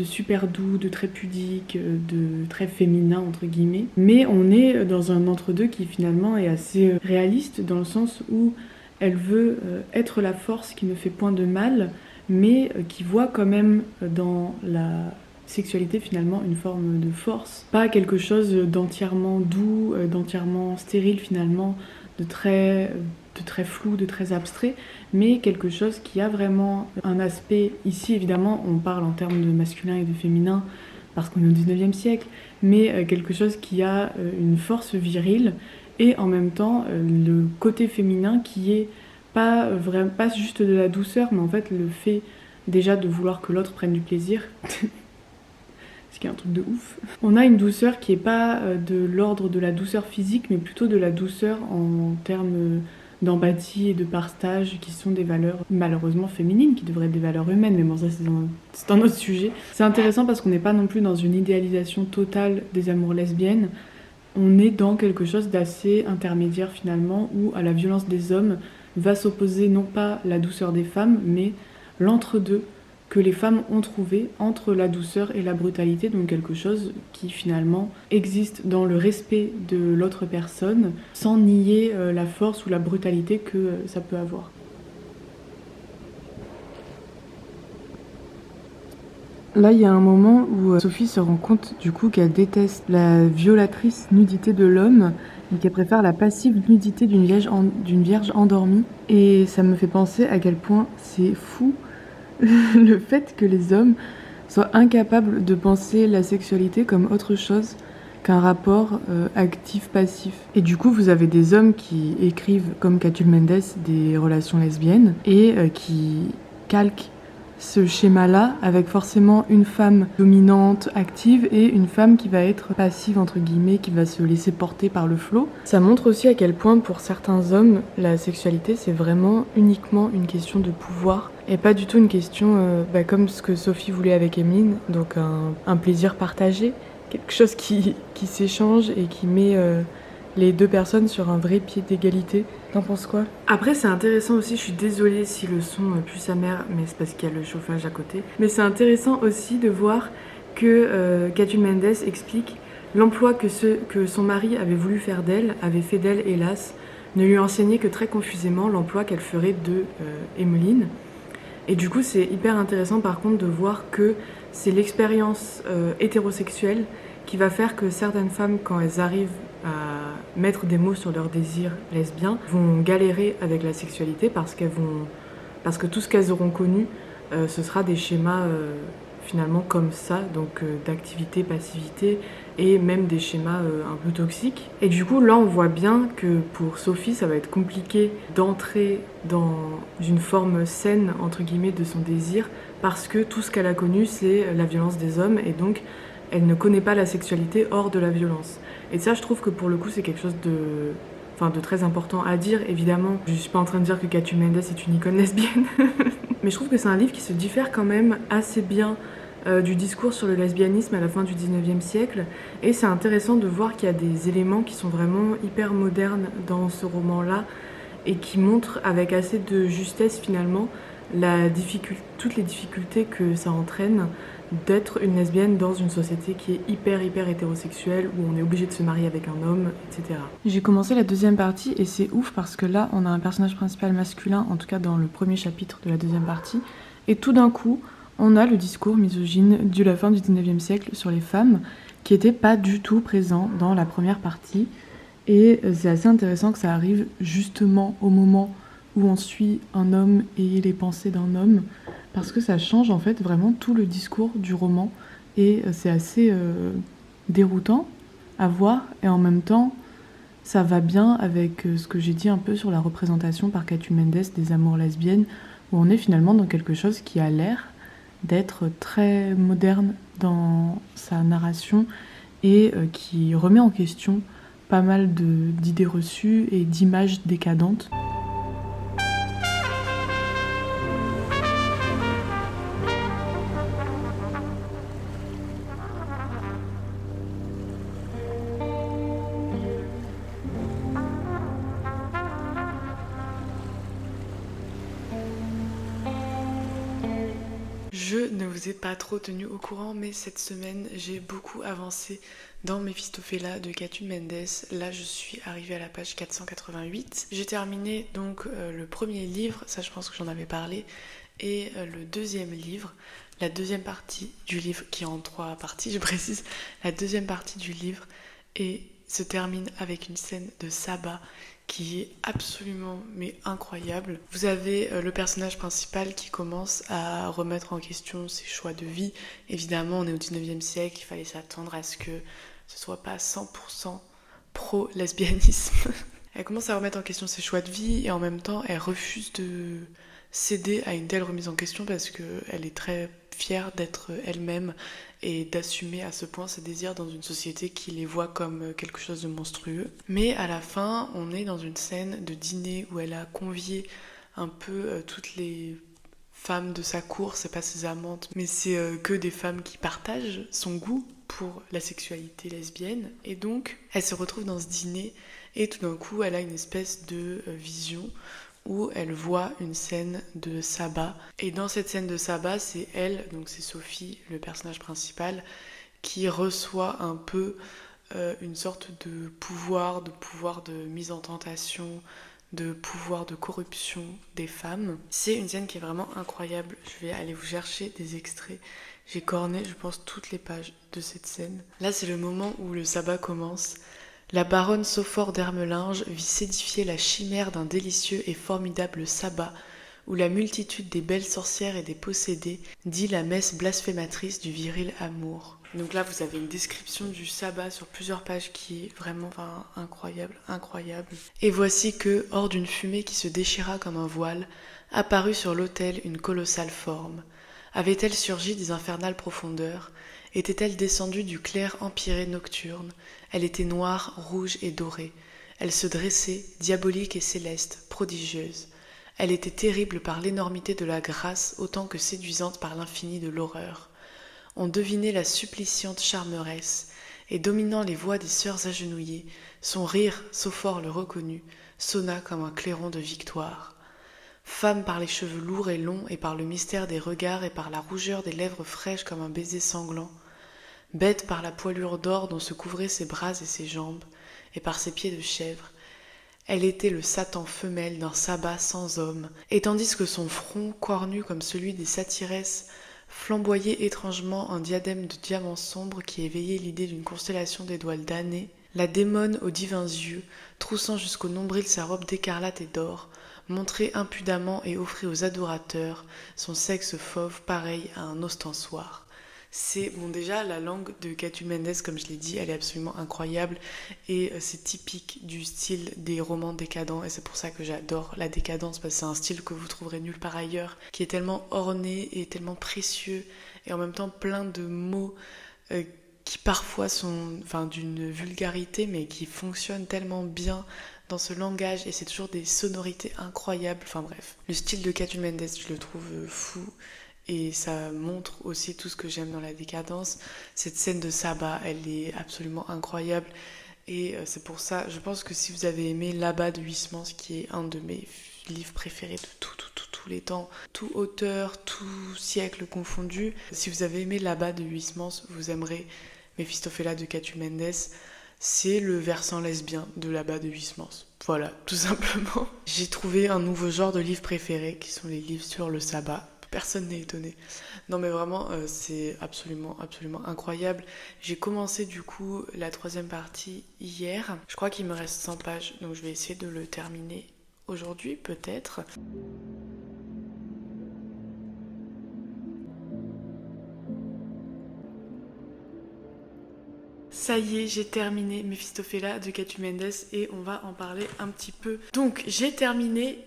[SPEAKER 1] super doux, de très pudique, de très féminin entre guillemets. Mais on est dans un entre-deux qui finalement est assez réaliste dans le sens où elle veut être la force qui ne fait point de mal, mais qui voit quand même dans la sexualité finalement une forme de force. Pas quelque chose d'entièrement doux, d'entièrement stérile finalement, de très flou, de très abstrait, mais quelque chose qui a vraiment un aspect, ici évidemment on parle en termes de masculin et de féminin parce qu'on est au 19e siècle, mais quelque chose qui a une force virile et en même temps le côté féminin qui est pas juste de la douceur, mais en fait le fait déjà de vouloir que l'autre prenne du plaisir, ce qui est un truc de ouf. On a une douceur qui est pas de l'ordre de la douceur physique, mais plutôt de la douceur en termes d'empathie et de partage, qui sont des valeurs malheureusement féminines, qui devraient être des valeurs humaines, mais bon ça c'est un autre sujet. C'est intéressant parce qu'on n'est pas non plus dans une idéalisation totale des amours lesbiennes, on est dans quelque chose d'assez intermédiaire finalement, où à la violence des hommes va s'opposer non pas la douceur des femmes, mais l'entre-deux que les femmes ont trouvé entre la douceur et la brutalité, donc quelque chose qui finalement existe dans le respect de l'autre personne, sans nier la force ou la brutalité que ça peut avoir. Là, il y a un moment où Sophie se rend compte du coup qu'elle déteste la violatrice nudité de l'homme et qu'elle préfère la passive nudité d'une vierge endormie. Et ça me fait penser à quel point c'est fou le fait que les hommes soient incapables de penser la sexualité comme autre chose qu'un rapport actif-passif. Et du coup, vous avez des hommes qui écrivent, comme Catulle Mendes, des relations lesbiennes et qui calquent ce schéma-là avec forcément une femme dominante, active et une femme qui va être passive, entre guillemets, qui va se laisser porter par le flot. Ça montre aussi à quel point, pour certains hommes, la sexualité, c'est vraiment uniquement une question de pouvoir et pas du tout une question comme ce que Sophie voulait avec Emmeline, donc un plaisir partagé, quelque chose qui s'échange et qui met les deux personnes sur un vrai pied d'égalité. T'en penses quoi? Après, c'est intéressant aussi, je suis désolée si le son pue sa mère, mais c'est parce qu'il y a le chauffage à côté. Mais c'est intéressant aussi de voir que Catulle Mendes explique l'emploi que son mari avait voulu faire d'elle, avait fait d'elle hélas, ne lui enseignait que très confusément l'emploi qu'elle ferait de Emmeline. Et du coup, c'est hyper intéressant par contre de voir que c'est l'expérience hétérosexuelle qui va faire que certaines femmes, quand elles arrivent à mettre des mots sur leur désir lesbien, vont galérer avec la sexualité parce que tout ce qu'elles auront connu, ce sera des schémas finalement comme ça, donc d'activité, passivité, et même des schémas un peu toxiques. Et du coup, là, on voit bien que pour Sophie, ça va être compliqué d'entrer dans une forme saine, entre guillemets, de son désir, parce que tout ce qu'elle a connu, c'est la violence des hommes, et donc elle ne connaît pas la sexualité hors de la violence. Et ça, je trouve que pour le coup, c'est quelque chose de très important à dire. Évidemment, je suis pas en train de dire que Catulle Mendes est une icône lesbienne, mais je trouve que c'est un livre qui se diffère quand même assez bien du discours sur le lesbianisme à la fin du 19e siècle. Et c'est intéressant de voir qu'il y a des éléments qui sont vraiment hyper modernes dans ce roman-là et qui montrent avec assez de justesse finalement toutes les difficultés que ça entraîne
[SPEAKER 3] d'être une lesbienne dans une société qui est hyper hétérosexuelle, où on est obligé de se marier avec un homme, etc. J'ai commencé la deuxième partie et c'est ouf parce que là on a un personnage principal masculin, en tout cas dans le premier chapitre de la deuxième partie, et tout d'un coup on a le discours misogyne de la fin du 19e siècle sur les femmes qui n'était pas du tout présent dans la première partie. Et c'est assez intéressant que ça arrive justement au moment où on suit un homme et les pensées d'un homme, parce que ça change en fait vraiment tout le discours du roman, et c'est assez déroutant à voir, et en même temps ça va bien avec ce que j'ai dit un peu sur la représentation par Catu Mendes des amours lesbiennes, où on est finalement dans quelque chose qui a l'air d'être très moderne dans sa narration et qui remet en question pas mal d'idées reçues et d'images décadentes.
[SPEAKER 1] Je ne vous ai pas trop tenu au courant, mais cette semaine, j'ai beaucoup avancé dans Mephistophéla de Catu Mendes. Là, je suis arrivée à la page 488. J'ai terminé donc le premier livre, ça je pense que j'en avais parlé, et le deuxième livre, la deuxième partie du livre, qui est en 3 parties, je précise, la deuxième partie du livre, et se termine avec une scène de sabbat qui est absolument mais incroyable. Vous avez le personnage principal qui commence à remettre en question ses choix de vie. Évidemment, on est au 19e siècle, il fallait s'attendre à ce que ce soit pas 100% pro-lesbianisme. Elle commence à remettre en question ses choix de vie et en même temps, elle refuse de céder à une telle remise en question parce qu'elle est très fière d'être elle-même et d'assumer à ce point ses désirs dans une société qui les voit comme quelque chose de monstrueux. Mais à la fin, on est dans une scène de dîner où elle a convié un peu toutes les femmes de sa cour, c'est pas ses amantes, mais c'est que des femmes qui partagent son goût pour la sexualité lesbienne. Et donc, elle se retrouve dans ce dîner et tout d'un coup, elle a une espèce de vision où elle voit une scène de sabbat. Et dans cette scène de sabbat, c'est elle, donc c'est Sophie, le personnage principal, qui reçoit un peu une sorte de pouvoir de mise en tentation, de pouvoir de corruption des femmes. C'est une scène qui est vraiment incroyable. Je vais aller vous chercher des extraits. J'ai corné, je pense, toutes les pages de cette scène. Là, c'est le moment où le sabbat commence. La baronne Sophore d'Ermelinge vit s'édifier la chimère d'un délicieux et formidable sabbat, où la multitude des belles sorcières et des possédés dit la messe blasphématrice du viril amour. Donc là, vous avez une description du sabbat sur plusieurs pages qui est vraiment incroyable. Et voici que, hors d'une fumée qui se déchira comme un voile, apparut sur l'autel une colossale forme. Avait-elle surgi des infernales profondeurs ? Était-elle descendue du clair empyrée nocturne ? Elle était noire, rouge et dorée. Elle se dressait, diabolique et céleste, prodigieuse. Elle était terrible par l'énormité de la grâce autant que séduisante par l'infini de l'horreur. On devinait la suppliciante charmeresse, et dominant les voix des sœurs agenouillées, son rire, Sophore le reconnut, sonna comme un clairon de victoire. Femme par les cheveux lourds et longs et par le mystère des regards et par la rougeur des lèvres fraîches comme un baiser sanglant, bête par la poilure d'or dont se couvraient ses bras et ses jambes, et par ses pieds de chèvre, elle était le Satan femelle d'un sabbat sans homme, et tandis que son front, cornu comme celui des satyresses, flamboyait étrangement un diadème de diamants sombres qui éveillait l'idée d'une constellation d'étoiles damnées, la démone aux divins yeux, troussant jusqu'au nombril sa robe d'écarlate et d'or, montrait impudemment et offrit aux adorateurs son sexe fauve pareil à un ostensoir. C'est, bon déjà, la langue de Catu Mendes, comme je l'ai dit, elle est absolument incroyable et c'est typique du style des romans décadents et c'est pour ça que j'adore la décadence parce que c'est un style que vous trouverez nulle part ailleurs, qui est tellement orné et tellement précieux et en même temps plein de mots qui parfois sont d'une vulgarité mais qui fonctionnent tellement bien dans ce langage et c'est toujours des sonorités incroyables, enfin bref. Le style de Catu Mendes, je le trouve fou. Et ça montre aussi tout ce que j'aime dans la décadence. Cette scène de sabbat, elle est absolument incroyable. Et c'est pour ça, je pense que si vous avez aimé L'Abbat de Huysmans, qui est un de mes livres préférés de tout, tous les temps, tout auteur, tout siècle confondu. Si vous avez aimé Là-bas de Huysmans, vous aimerez Méphistophéla de Catu Mendes. C'est le versant lesbien de Là-bas de Huysmans. Voilà, tout simplement. J'ai trouvé un nouveau genre de livre préféré, qui sont les livres sur le sabbat. Personne n'est étonné. Non mais vraiment, c'est absolument incroyable. J'ai commencé du coup la 3e partie hier. Je crois qu'il me reste 100 pages, donc je vais essayer de le terminer aujourd'hui peut-être. Ça y est, j'ai terminé Méphistophéla de Catu Mendes et on va en parler un petit peu. Donc j'ai terminé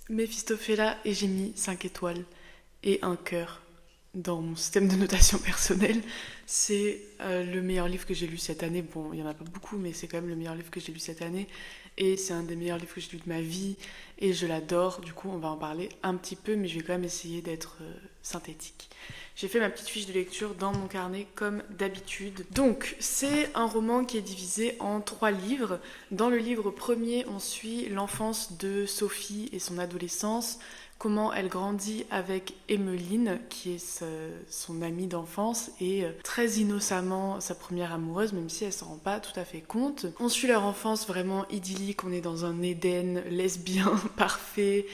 [SPEAKER 1] Méphistophéla et j'ai mis 5 étoiles et un cœur dans mon système de notation personnelle. C'est le meilleur livre que j'ai lu cette année. Bon, il n'y en a pas beaucoup, mais c'est quand même le meilleur livre que j'ai lu cette année. Et c'est un des meilleurs livres que j'ai lu de ma vie. Et je l'adore. Du coup, on va en parler un petit peu, mais je vais quand même essayer d'être synthétique. J'ai fait ma petite fiche de lecture dans mon carnet comme d'habitude. Donc, c'est un roman qui est divisé en 3 livres. Dans le livre premier, on suit l'enfance de Sophie et son adolescence, comment elle grandit avec Emmeline, qui est son amie d'enfance, et très innocemment sa première amoureuse, même si elle s'en rend pas tout à fait compte. On suit leur enfance vraiment idyllique, on est dans un Éden lesbien parfait,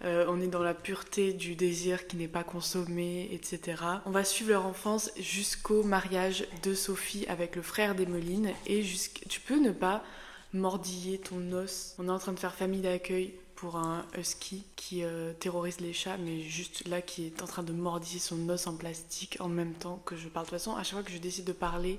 [SPEAKER 1] on est dans la pureté du désir qui n'est pas consommé, etc. On va suivre leur enfance jusqu'au mariage de Sophie avec le frère d'Emmeline, et tu peux ne pas mordiller ton os. On est en train de faire famille d'accueil pour un husky qui terrorise les chats, mais juste là qui est en train de mordiller son os en plastique en même temps que je parle. De toute façon, à chaque fois que je décide de parler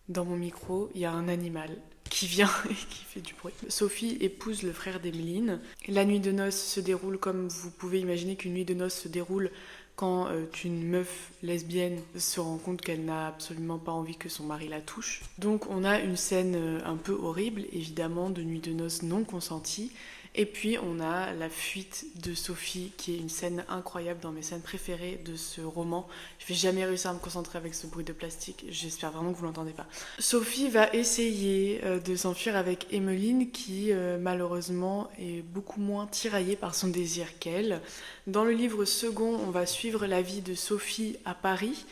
[SPEAKER 1] dans mon micro, il y a un animal qui vient et qui fait du bruit. Sophie épouse le frère d'Emmeline. La nuit de noces se déroule comme vous pouvez imaginer qu'une nuit de noces se déroule quand une meuf lesbienne se rend compte qu'elle n'a absolument pas envie que son mari la touche. Donc on a une scène un peu horrible, évidemment, de nuit de noces non consentie. Et puis on a la fuite de Sophie, qui est une scène incroyable, dans mes scènes préférées de ce roman. Je vais jamais réussir à me concentrer avec ce bruit de plastique, j'espère vraiment que vous l'entendez pas. Sophie va essayer de s'enfuir avec Emmeline, qui malheureusement est beaucoup moins tiraillée par son désir qu'elle. Dans le livre second, on va suivre la vie de Sophie à Paris,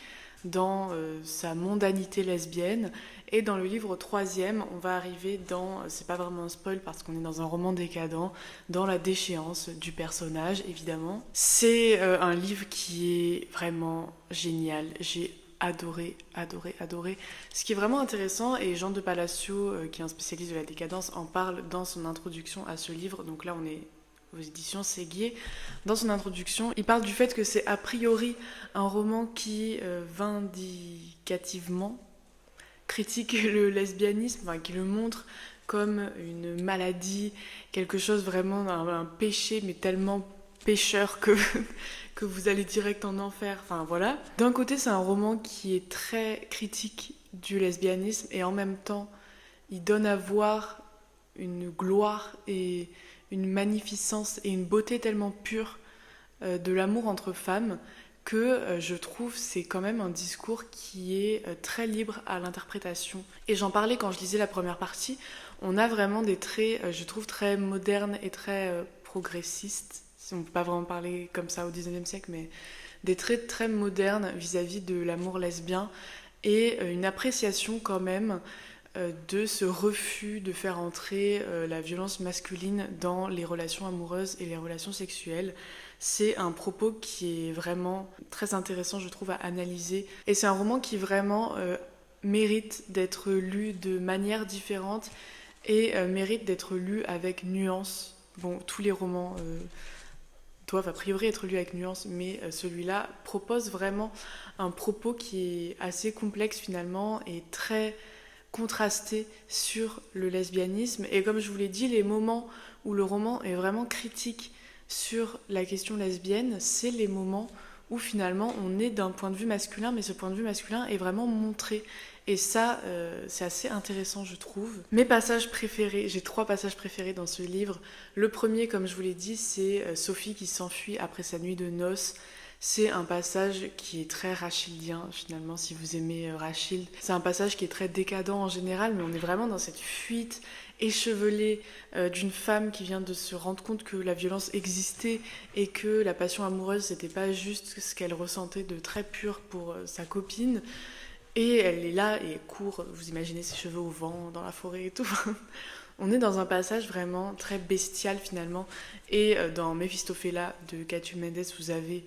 [SPEAKER 1] dans sa mondanité lesbienne. Et dans le livre 3e, on va arriver dans, c'est pas vraiment un spoil parce qu'on est dans un roman décadent, dans la déchéance du personnage, évidemment. C'est un livre qui est vraiment génial. J'ai adoré. Ce qui est vraiment intéressant, et Jean de Palacio, qui est un spécialiste de la décadence, en parle dans son introduction à ce livre. Donc là, on est aux éditions Séguier. Dans son introduction, il parle du fait que c'est a priori un roman qui vindicativement critique le lesbianisme, enfin, qui le montre comme une maladie, quelque chose vraiment, un péché, mais tellement pécheur que vous allez direct en enfer, enfin voilà. D'un côté, c'est un roman qui est très critique du lesbianisme, et en même temps, il donne à voir une gloire et une magnificence et une beauté tellement pure de l'amour entre femmes, que je trouve c'est quand même un discours qui est très libre à l'interprétation. Et j'en parlais quand je lisais la première partie, on a vraiment des traits, je trouve, très modernes et très progressistes, si on ne peut pas vraiment parler comme ça au XIXe siècle, mais des traits très modernes vis-à-vis de l'amour lesbien, et une appréciation quand même de ce refus de faire entrer la violence masculine dans les relations amoureuses et les relations sexuelles. C'est un propos qui est vraiment très intéressant, je trouve, à analyser. Et c'est un roman qui vraiment mérite d'être lu de manière différente et mérite d'être lu avec nuance. Bon, tous les romans doivent a priori être lus avec nuance, mais celui-là propose vraiment un propos qui est assez complexe finalement et très contrasté sur le lesbianisme. Et comme je vous l'ai dit, les moments où le roman est vraiment critique sur la question lesbienne, c'est les moments où finalement on est d'un point de vue masculin, mais ce point de vue masculin est vraiment montré. Et ça, c'est assez intéressant, je trouve. Mes passages préférés, j'ai 3 passages préférés dans ce livre. Le premier, comme je vous l'ai dit, c'est Sophie qui s'enfuit après sa nuit de noces. C'est un passage qui est très rachildien, finalement, si vous aimez Rachilde. C'est un passage qui est très décadent en général, mais on est vraiment dans cette fuite échevelé d'une femme qui vient de se rendre compte que la violence existait et que la passion amoureuse c'était pas juste ce qu'elle ressentait de très pur pour sa copine. Et elle est là et court, vous imaginez ses cheveux au vent dans la forêt et tout. On est dans un passage vraiment très bestial finalement. Et dans Mephistophéla de Catulle Mendes, vous avez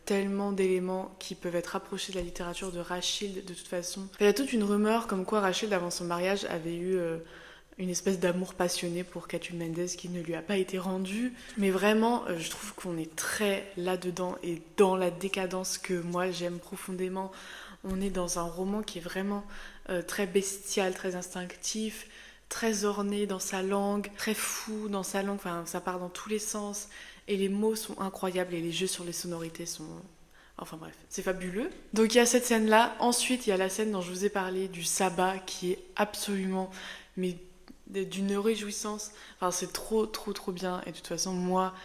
[SPEAKER 1] tellement d'éléments qui peuvent être rapprochés de la littérature de Rachilde de toute façon. Il y a toute une rumeur comme quoi Rachilde avant son mariage avait eu une espèce d'amour passionné pour Catulle Mendes qui ne lui a pas été rendu. Mais vraiment, je trouve qu'on est très là-dedans et dans la décadence que moi j'aime profondément. On est dans un roman qui est vraiment très bestial, très instinctif, très orné dans sa langue, très fou dans sa langue, enfin ça part dans tous les sens. Et les mots sont incroyables et les jeux sur les sonorités sont... Enfin bref, c'est fabuleux. Donc il y a cette scène-là. Ensuite, il y a la scène dont je vous ai parlé du sabbat qui est absolument... mais d'une réjouissance. Enfin, c'est trop bien. Et de toute façon, moi,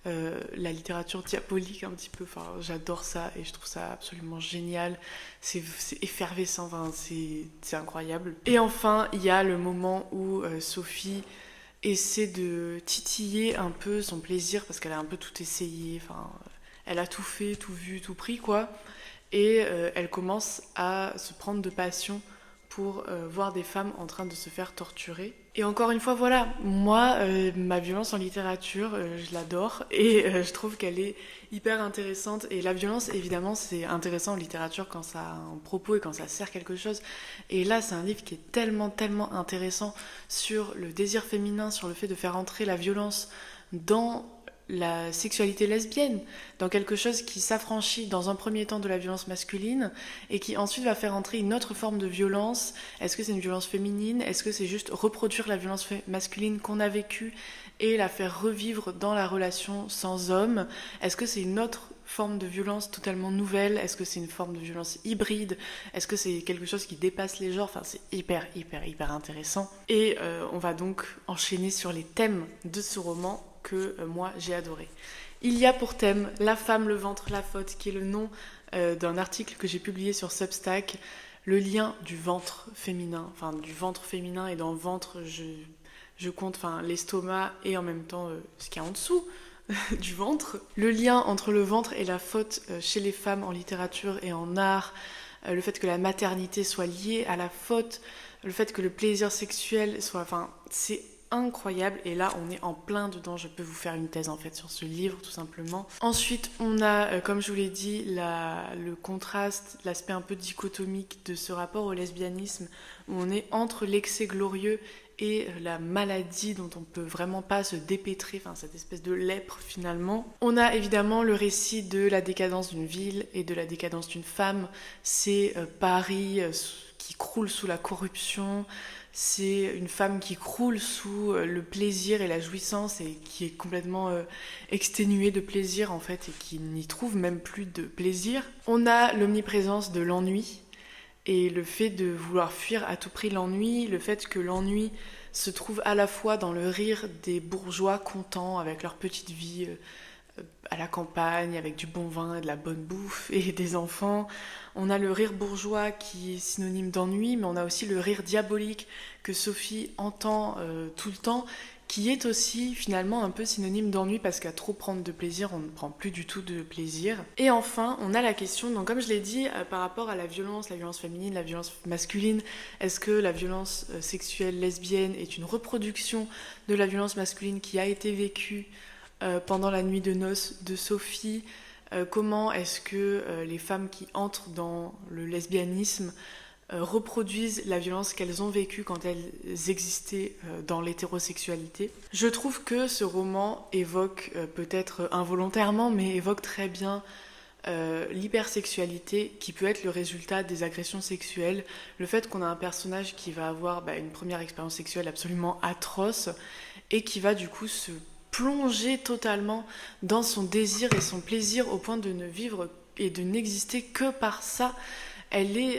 [SPEAKER 1] la littérature diabolique un petit peu, enfin, j'adore ça et je trouve ça absolument génial. C'est effervescent, enfin, c'est incroyable. Et enfin, il y a le moment où Sophie essaie de titiller un peu son plaisir parce qu'elle a un peu tout essayé, enfin, elle a tout fait, tout vu, tout pris, quoi. Et elle commence à se prendre de passion pour voir des femmes en train de se faire torturer. Et encore une fois, voilà, moi, ma violence en littérature, je l'adore et je trouve qu'elle est hyper intéressante. Et la violence, évidemment, c'est intéressant en littérature quand ça a un propos et quand ça sert quelque chose. Et là, c'est un livre qui est tellement intéressant sur le désir féminin, sur le fait de faire entrer la violence dans la sexualité lesbienne, dans quelque chose qui s'affranchit dans un premier temps de la violence masculine et qui ensuite va faire entrer une autre forme de violence. Est-ce que c'est une violence féminine? Est-ce que c'est juste reproduire la violence masculine qu'on a vécue et la faire revivre dans la relation sans homme? Est-ce que c'est une autre forme de violence totalement nouvelle? Est-ce que c'est une forme de violence hybride? Est-ce que c'est quelque chose qui dépasse les genres? Enfin, c'est hyper intéressant. Et on va donc enchaîner sur les thèmes de ce roman que moi j'ai adoré. Il y a pour thème La femme, le ventre, la faute, qui est le nom d'un article que j'ai publié sur Substack, le lien du ventre féminin, enfin du ventre féminin, et dans le ventre je compte l'estomac et en même temps ce qu'il y a en dessous du ventre. Le lien entre le ventre et la faute chez les femmes en littérature et en art, le fait que la maternité soit liée à la faute, le fait que le plaisir sexuel soit... Enfin, c'est incroyable et là on est en plein dedans. Je peux vous faire une thèse en fait sur ce livre tout simplement. Ensuite on a comme je vous l'ai dit le contraste, l'aspect un peu dichotomique de ce rapport au lesbianisme où on est entre l'excès glorieux et la maladie dont on peut vraiment pas se dépêtrer, enfin cette espèce de lèpre finalement. On a évidemment le récit de la décadence d'une ville et de la décadence d'une femme. C'est Paris qui croule sous la corruption. C'est une femme qui croule sous le plaisir et la jouissance et qui est complètement exténuée de plaisir en fait et qui n'y trouve même plus de plaisir. On a l'omniprésence de l'ennui et le fait de vouloir fuir à tout prix l'ennui, le fait que l'ennui se trouve à la fois dans le rire des bourgeois contents avec leur petite vie à la campagne, avec du bon vin et de la bonne bouffe et des enfants. On a le rire bourgeois qui est synonyme d'ennui, mais on a aussi le rire diabolique que Sophie entend tout le temps, qui est aussi finalement un peu synonyme d'ennui parce qu'à trop prendre de plaisir, on ne prend plus du tout de plaisir. Et enfin, on a la question, donc comme je l'ai dit, par rapport à la violence féminine, la violence masculine, est-ce que la violence sexuelle lesbienne est une reproduction de la violence masculine qui a été vécue pendant la nuit de noces de Sophie? Comment est-ce que les femmes qui entrent dans le lesbianisme reproduisent la violence qu'elles ont vécue quand elles existaient dans l'hétérosexualité? Je trouve que ce roman évoque, peut-être involontairement, mais évoque très bien l'hypersexualité qui peut être le résultat des agressions sexuelles, le fait qu'on a un personnage qui va avoir une première expérience sexuelle absolument atroce et qui va du coup se plonger totalement dans son désir et son plaisir au point de ne vivre et de n'exister que par ça. Elle y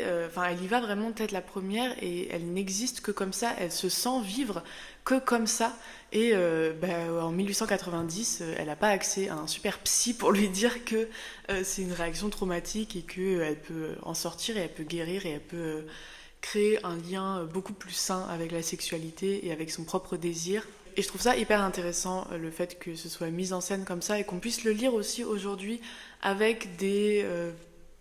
[SPEAKER 1] va vraiment tête la première et elle n'existe que comme ça, elle se sent vivre que comme ça. Et en 1890, elle n'a pas accès à un super psy pour lui dire que c'est une réaction traumatique et qu'elle peut en sortir et elle peut guérir et elle peut créer un lien beaucoup plus sain avec la sexualité et avec son propre désir. Et je trouve ça hyper intéressant, le fait que ce soit mis en scène comme ça et qu'on puisse le lire aussi aujourd'hui avec des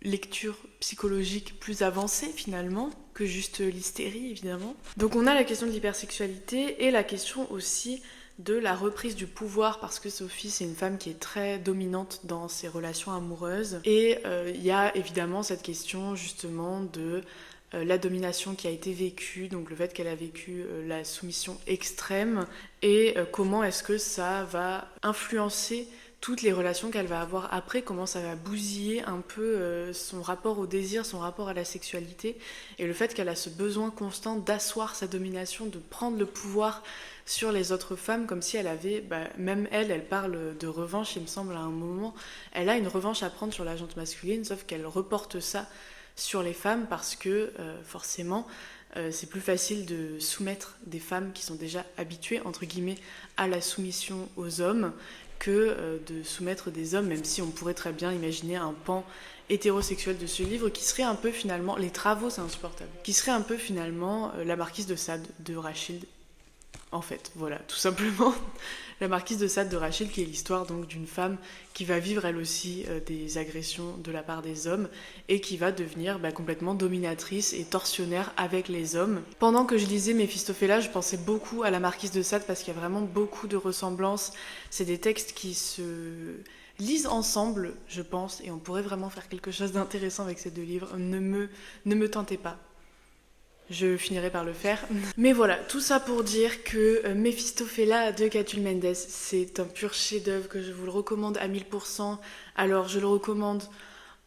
[SPEAKER 1] lectures psychologiques plus avancées finalement que juste l'hystérie évidemment. Donc on a la question de l'hypersexualité et la question aussi de la reprise du pouvoir, parce que Sophie c'est une femme qui est très dominante dans ses relations amoureuses et il y a évidemment cette question justement de la domination qui a été vécue, donc le fait qu'elle a vécu la soumission extrême et comment est-ce que ça va influencer toutes les relations qu'elle va avoir après, comment ça va bousiller un peu son rapport au désir, son rapport à la sexualité, et le fait qu'elle a ce besoin constant d'asseoir sa domination, de prendre le pouvoir sur les autres femmes, comme si elle avait, même elle parle de revanche, il me semble à un moment, elle a une revanche à prendre sur la gente masculine, sauf qu'elle reporte ça sur les femmes parce que forcément c'est plus facile de soumettre des femmes qui sont déjà habituées entre guillemets à la soumission aux hommes que de soumettre des hommes, même si on pourrait très bien imaginer un pan hétérosexuel de ce livre qui serait un peu finalement, les travaux c'est insupportable, qui serait un peu finalement la marquise de Sade de Rachid. En fait, voilà, tout simplement, la marquise de Sade de Rachid, qui est l'histoire donc d'une femme qui va vivre elle aussi des agressions de la part des hommes et qui va devenir complètement dominatrice et tortionnaire avec les hommes. Pendant que je lisais Méphistophélès, je pensais beaucoup à la marquise de Sade parce qu'il y a vraiment beaucoup de ressemblances. C'est des textes qui se lisent ensemble, je pense, et on pourrait vraiment faire quelque chose d'intéressant avec ces deux livres. Ne me tentez pas. Je finirai par le faire. Mais voilà, tout ça pour dire que Méphistophélès de Catulle Mendes, c'est un pur chef-d'œuvre que je vous le recommande à 1000%. Alors je le recommande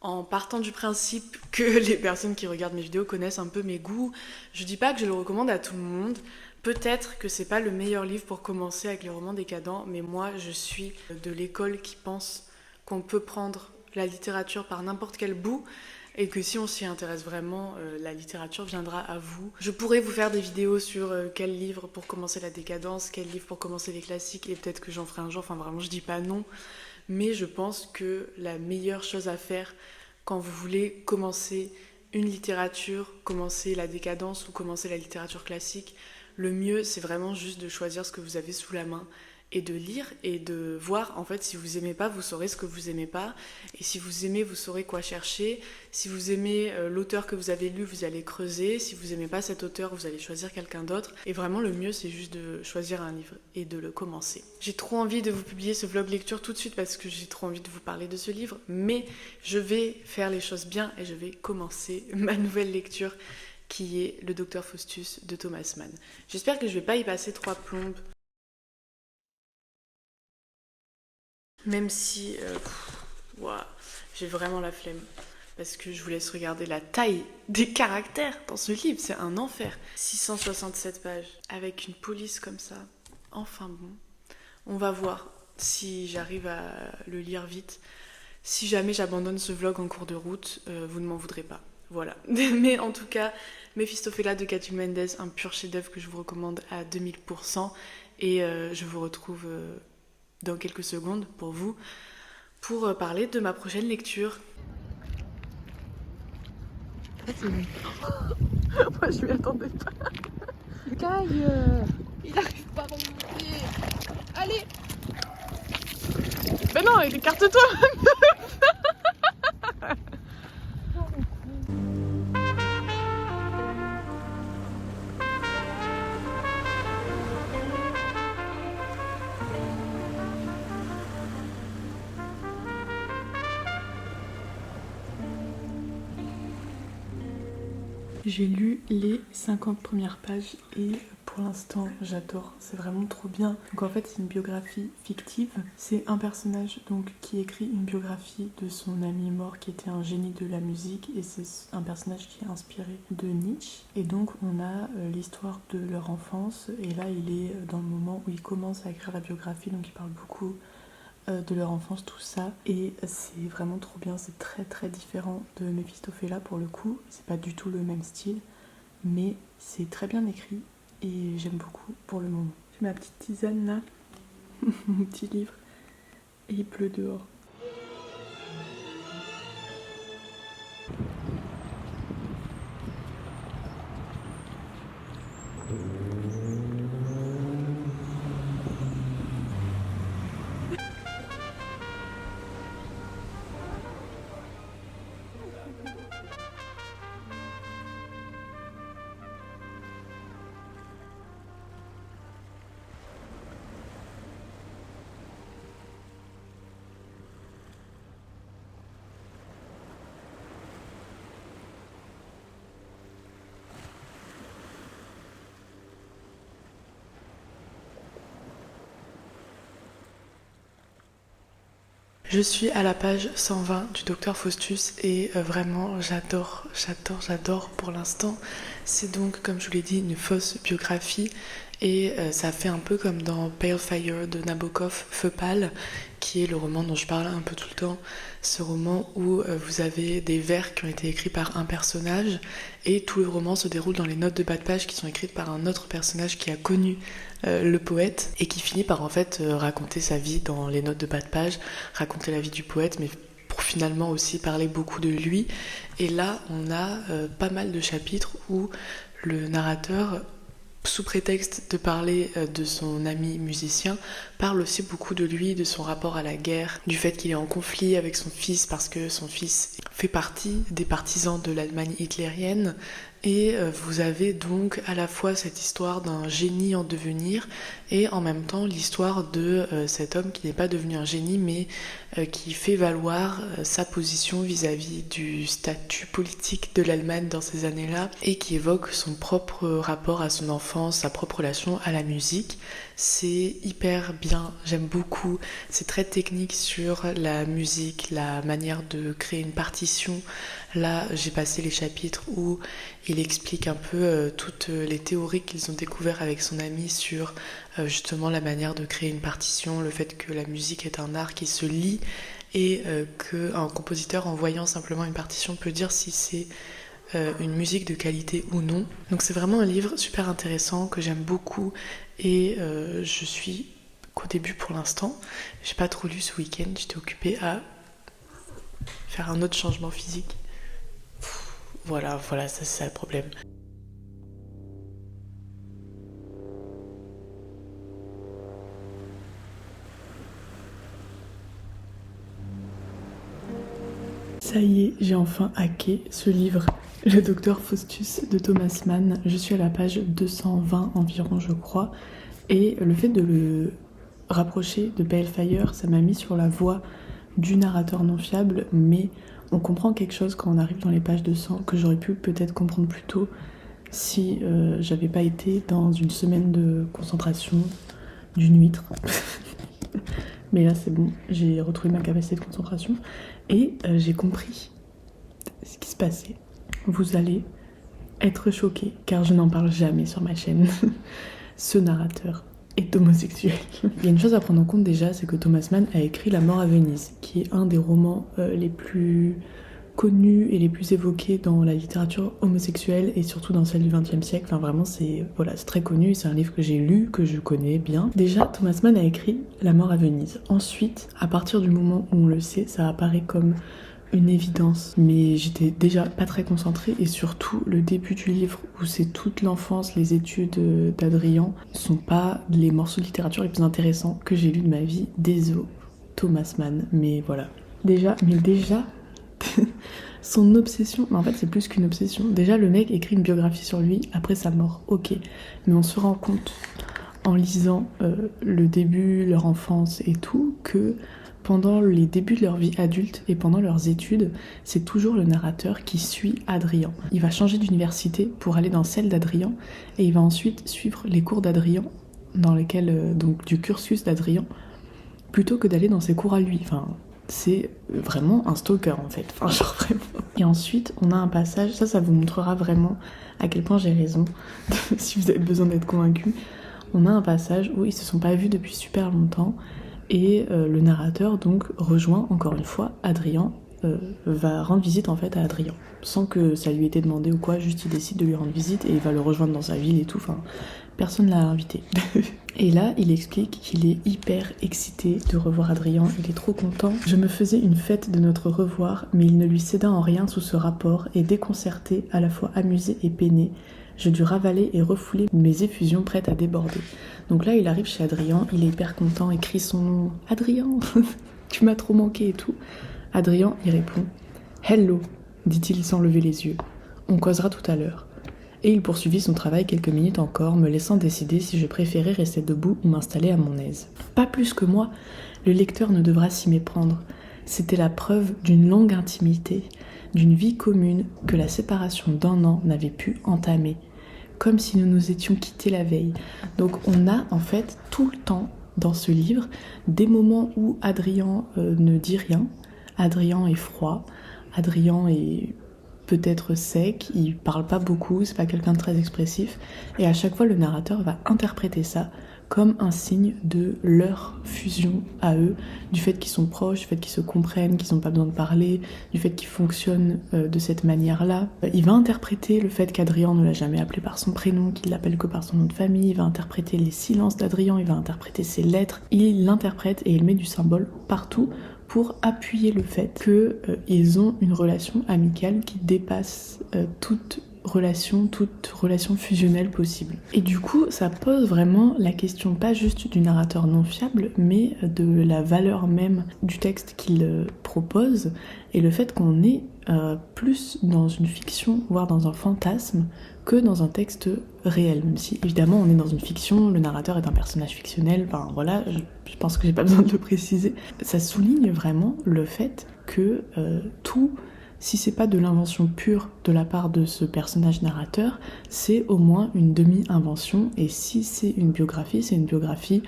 [SPEAKER 1] en partant du principe que les personnes qui regardent mes vidéos connaissent un peu mes goûts. Je dis pas que je le recommande à tout le monde. Peut-être que c'est pas le meilleur livre pour commencer avec les romans décadents, mais moi je suis de l'école qui pense qu'on peut prendre la littérature par n'importe quel bout, et que si on s'y intéresse vraiment, la littérature viendra à vous. Je pourrais vous faire des vidéos sur quel livre pour commencer la décadence, quel livre pour commencer les classiques, et peut-être que j'en ferai un jour, enfin vraiment je dis pas non, mais je pense que la meilleure chose à faire quand vous voulez commencer une littérature, commencer la décadence ou commencer la littérature classique, le mieux c'est vraiment juste de choisir ce que vous avez sous la main et de lire et de voir, en fait, si vous aimez pas, vous saurez ce que vous aimez pas, et si vous aimez, vous saurez quoi chercher. Si vous aimez l'auteur que vous avez lu, vous allez creuser. Si vous aimez pas cet auteur, vous allez choisir quelqu'un d'autre. Et vraiment, le mieux, c'est juste de choisir un livre et de le commencer. J'ai trop envie de vous publier ce vlog lecture tout de suite parce que j'ai trop envie de vous parler de ce livre, mais je vais faire les choses bien et je vais commencer ma nouvelle lecture qui est Le Docteur Faustus de Thomas Mann. J'espère que je vais pas y passer 3 plombes. Même si j'ai vraiment la flemme, parce que je vous laisse regarder la taille des caractères dans ce livre, c'est un enfer. 667 pages, avec une police comme ça, enfin bon. On va voir si j'arrive à le lire vite. Si jamais j'abandonne ce vlog en cours de route, vous ne m'en voudrez pas. Voilà. Mais en tout cas, Méphistophélès de Catulle Mendes, un pur chef-d'œuvre que je vous recommande à 2000%. Et je vous retrouve dans quelques secondes pour vous, pour parler de ma prochaine lecture. Moi je m'y attendais pas.
[SPEAKER 2] Caille, il arrive pas à remonter. Allez.
[SPEAKER 1] Ben non, écarte-toi. J'ai lu les 50 premières pages et pour l'instant j'adore, c'est vraiment trop bien. Donc en fait c'est une biographie fictive, c'est un personnage donc qui écrit une biographie de son ami mort qui était un génie de la musique, et c'est un personnage qui est inspiré de Nietzsche. Et donc on a l'histoire de leur enfance, et là il est dans le moment où il commence à écrire la biographie, donc il parle beaucoup de leur enfance, tout ça, et c'est vraiment trop bien. C'est très très différent de Méphistophélès pour le coup, c'est pas du tout le même style, mais c'est très bien écrit et j'aime beaucoup pour le moment. J'ai ma petite tisane là, mon petit livre, et il pleut dehors. Je suis à la page 120 du Dr Faustus et vraiment j'adore pour l'instant. C'est donc, comme je vous l'ai dit, une fausse biographie et ça fait un peu comme dans Pale Fire de Nabokov, Feu pâle, qui est le roman dont je parle un peu tout le temps. Ce roman où vous avez des vers qui ont été écrits par un personnage et tout le roman se déroule dans les notes de bas de page qui sont écrites par un autre personnage qui a connu le poète et qui finit par en fait raconter sa vie dans les notes de bas de page, raconter la vie du poète, mais pour finalement aussi parler beaucoup de lui. Et là on a pas mal de chapitres où le narrateur, sous prétexte de parler de son ami musicien, parle aussi beaucoup de lui, de son rapport à la guerre, du fait qu'il est en conflit avec son fils parce que son fils fait partie des partisans de l'Allemagne hitlérienne. Et vous avez donc à la fois cette histoire d'un génie en devenir et en même temps l'histoire de cet homme qui n'est pas devenu un génie mais qui fait valoir sa position vis-à-vis du statut politique de l'Allemagne dans ces années-là et qui évoque son propre rapport à son enfance, sa propre relation à la musique. C'est hyper bien, j'aime beaucoup, c'est très technique sur la musique, la manière de créer une partition. Là, j'ai passé les chapitres où il explique un peu toutes les théories qu'ils ont découvertes avec son ami sur justement la manière de créer une partition, le fait que la musique est un art qui se lit et qu'un compositeur, en voyant simplement une partition, peut dire si c'est une musique de qualité ou non. Donc c'est vraiment un livre super intéressant que j'aime beaucoup et je suis qu'au début pour l'instant. J'ai pas trop lu ce week-end, j'étais occupée à faire un autre changement physique. Voilà, ça c'est ça le problème. Ça y est, j'ai enfin hacké ce livre, Le Dr Faustus de Thomas Mann. Je suis à la page 220 environ, je crois. Et le fait de le rapprocher de Pale Fire, ça m'a mis sur la voie du narrateur non fiable, mais on comprend quelque chose quand on arrive dans les pages 200 que j'aurais pu peut-être comprendre plus tôt si j'avais pas été dans une semaine de concentration d'une huître. Mais là c'est bon, j'ai retrouvé ma capacité de concentration et j'ai compris ce qui se passait. Vous allez être choqués car je n'en parle jamais sur ma chaîne. Ce narrateur est homosexuel. Il y a une chose à prendre en compte déjà, c'est que Thomas Mann a écrit La mort à Venise, qui est un des romans les plus connus et les plus évoqués dans la littérature homosexuelle et surtout dans celle du XXe siècle. Enfin vraiment c'est très connu, c'est un livre que j'ai lu, que je connais bien. Déjà Thomas Mann a écrit La mort à Venise. Ensuite, à partir du moment où on le sait, ça apparaît comme une évidence, mais j'étais déjà pas très concentrée et surtout le début du livre où c'est toute l'enfance, les études d'Adrien sont pas les morceaux de littérature les plus intéressants que j'ai lus de ma vie. Désolé Thomas Mann, mais voilà. Déjà son obsession, mais en fait c'est plus qu'une obsession. Déjà le mec écrit une biographie sur lui après sa mort, ok, mais on se rend compte en lisant le début, leur enfance et tout, que pendant les débuts de leur vie adulte et pendant leurs études, c'est toujours le narrateur qui suit Adrien. Il va changer d'université pour aller dans celle d'Adrien et il va ensuite suivre les cours d'Adrien, dans lesquels, donc du cursus d'Adrien, plutôt que d'aller dans ses cours à lui. Enfin, c'est vraiment un stalker en fait. Enfin, genre vraiment. Et ensuite, on a un passage, ça vous montrera vraiment à quel point j'ai raison, si vous avez besoin d'être convaincu. On a un passage où ils se sont pas vus depuis super longtemps. Et le narrateur donc rejoint encore une fois Adrien, va rendre visite en fait à Adrien, sans que ça lui ait été demandé ou quoi, juste il décide de lui rendre visite et il va le rejoindre dans sa ville et tout, enfin personne l'a invité. Et là il explique qu'il est hyper excité de revoir Adrien, il est trop content. Je me faisais une fête de notre revoir, mais il ne lui céda en rien sous ce rapport et déconcerté, à la fois amusé et peiné, je dus ravaler et refouler mes effusions prêtes à déborder. Donc là, il arrive chez Adrien, il est hyper content, il crie son nom. « Adrien, tu m'as trop manqué et tout. » Adrien, il répond « Hello », dit-il sans lever les yeux. « On causera tout à l'heure. » Et il poursuivit son travail quelques minutes encore, me laissant décider si je préférais rester debout ou m'installer à mon aise. Pas plus que moi, le lecteur ne devra s'y méprendre. C'était la preuve d'une longue intimité, d'une vie commune que la séparation d'1 an n'avait pu entamer. Comme si nous nous étions quittés la veille. Donc on a en fait tout le temps dans ce livre des moments où Adrien ne dit rien, Adrien est froid, Adrien est peut-être sec, il parle pas beaucoup, c'est pas quelqu'un de très expressif, et à chaque fois le narrateur va interpréter ça comme un signe de leur fusion à eux, du fait qu'ils sont proches, du fait qu'ils se comprennent, qu'ils n'ont pas besoin de parler, du fait qu'ils fonctionnent de cette manière-là. Il va interpréter le fait qu'Adrien ne l'a jamais appelé par son prénom, qu'il l'appelle que par son nom de famille, il va interpréter les silences d'Adrien, il va interpréter ses lettres, il l'interprète et il met du symbole partout pour appuyer le fait qu'ils ont une relation amicale qui dépasse toute relation fusionnelle possible. Et du coup, ça pose vraiment la question pas juste du narrateur non fiable, mais de la valeur même du texte qu'il propose, et le fait qu'on est plus dans une fiction, voire dans un fantasme, que dans un texte réel, même si évidemment on est dans une fiction, le narrateur est un personnage fictionnel, enfin voilà, je pense que j'ai pas besoin de le préciser. Ça souligne vraiment le fait que tout, si c'est pas de l'invention pure de la part de ce personnage narrateur, c'est au moins une demi-invention, et si c'est une biographie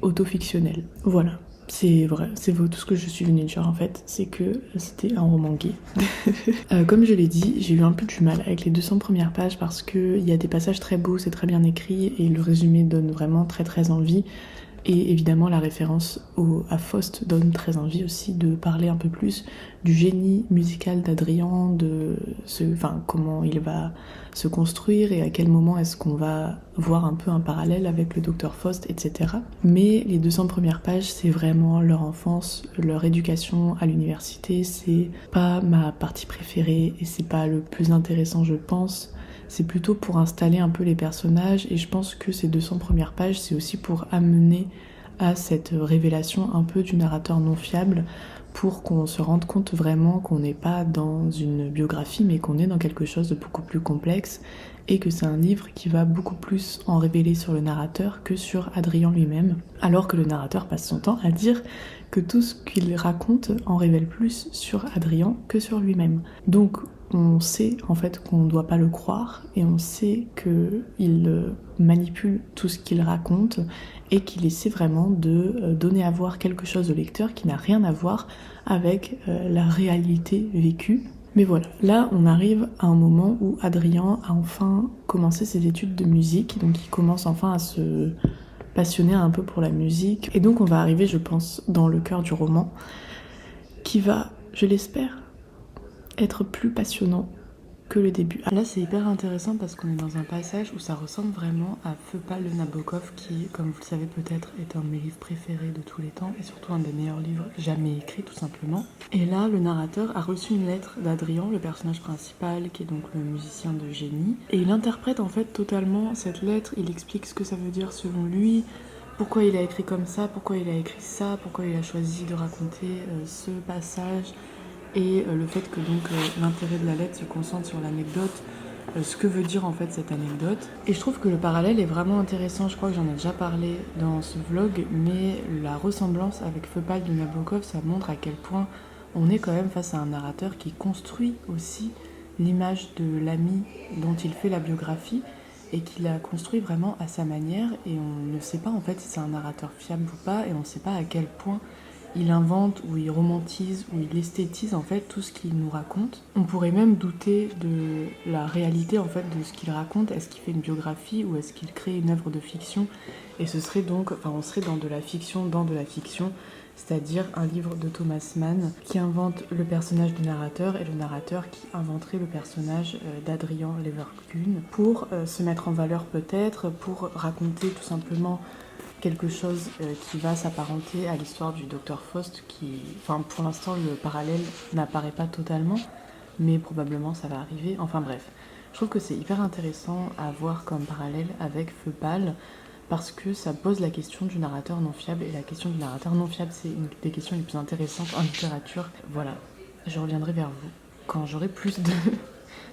[SPEAKER 1] autofictionnelle. Voilà. C'est vrai, c'est tout ce que je suis venue dire en fait, c'est que c'était un roman gay. Comme je l'ai dit, j'ai eu un peu du mal avec les 200 premières pages parce qu'il y a des passages très beaux, c'est très bien écrit et le résumé donne vraiment très très envie. Et évidemment la référence à Faust donne très envie aussi de parler un peu plus du génie musical d'Adrien, comment il va se construire et à quel moment est-ce qu'on va voir un peu un parallèle avec le docteur Faust, etc. Mais les 200 premières pages, c'est vraiment leur enfance, leur éducation à l'université, c'est pas ma partie préférée et c'est pas le plus intéressant je pense. C'est plutôt pour installer un peu les personnages et je pense que ces 200 premières pages, c'est aussi pour amener à cette révélation un peu du narrateur non fiable pour qu'on se rende compte vraiment qu'on n'est pas dans une biographie mais qu'on est dans quelque chose de beaucoup plus complexe et que c'est un livre qui va beaucoup plus en révéler sur le narrateur que sur Adrien lui-même, alors que le narrateur passe son temps à dire que tout ce qu'il raconte en révèle plus sur Adrien que sur lui-même. Donc on sait en fait qu'on ne doit pas le croire et on sait qu'il manipule tout ce qu'il raconte et qu'il essaie vraiment de donner à voir quelque chose au lecteur qui n'a rien à voir avec la réalité vécue. Mais voilà, là on arrive à un moment où Adrien a enfin commencé ses études de musique, donc il commence enfin à se passionner un peu pour la musique. Et donc on va arriver, je pense, dans le cœur du roman, qui va, je l'espère, être plus passionnant que le début. Là c'est hyper intéressant parce qu'on est dans un passage où ça ressemble vraiment à Feu pâle de Nabokov qui, comme vous le savez peut-être, est un de mes livres préférés de tous les temps et surtout un des meilleurs livres jamais écrits tout simplement. Et là le narrateur a reçu une lettre d'Adrien, le personnage principal qui est donc le musicien de génie, et il interprète en fait totalement cette lettre, il explique ce que ça veut dire selon lui, pourquoi il a écrit comme ça, pourquoi il a écrit ça, pourquoi il a choisi de raconter ce passage. Et le fait que donc l'intérêt de la lettre se concentre sur l'anecdote, ce que veut dire en fait cette anecdote. Et je trouve que le parallèle est vraiment intéressant, je crois que j'en ai déjà parlé dans ce vlog, mais la ressemblance avec Feu pâle de Nabokov, ça montre à quel point on est quand même face à un narrateur qui construit aussi l'image de l'ami dont il fait la biographie et qui l'a construit vraiment à sa manière, et on ne sait pas en fait si c'est un narrateur fiable ou pas, et on ne sait pas à quel point il invente ou il romantise ou il esthétise en fait tout ce qu'il nous raconte. On pourrait même douter de la réalité en fait de ce qu'il raconte. Est-ce qu'il fait une biographie ou est-ce qu'il crée une œuvre de fiction? Et ce serait donc, on serait dans de la fiction dans de la fiction, c'est-à-dire un livre de Thomas Mann qui invente le personnage du narrateur et le narrateur qui inventerait le personnage d'Adrien Leverkusen pour se mettre en valeur peut-être, pour raconter tout simplement quelque chose qui va s'apparenter à l'histoire du Dr Faust pour l'instant le parallèle n'apparaît pas totalement, mais probablement ça va arriver, enfin bref. Je trouve que c'est hyper intéressant à voir comme parallèle avec Feu pâle, parce que ça pose la question du narrateur non fiable, et la question du narrateur non fiable c'est une des questions les plus intéressantes en littérature. Voilà, je reviendrai vers vous quand j'aurai plus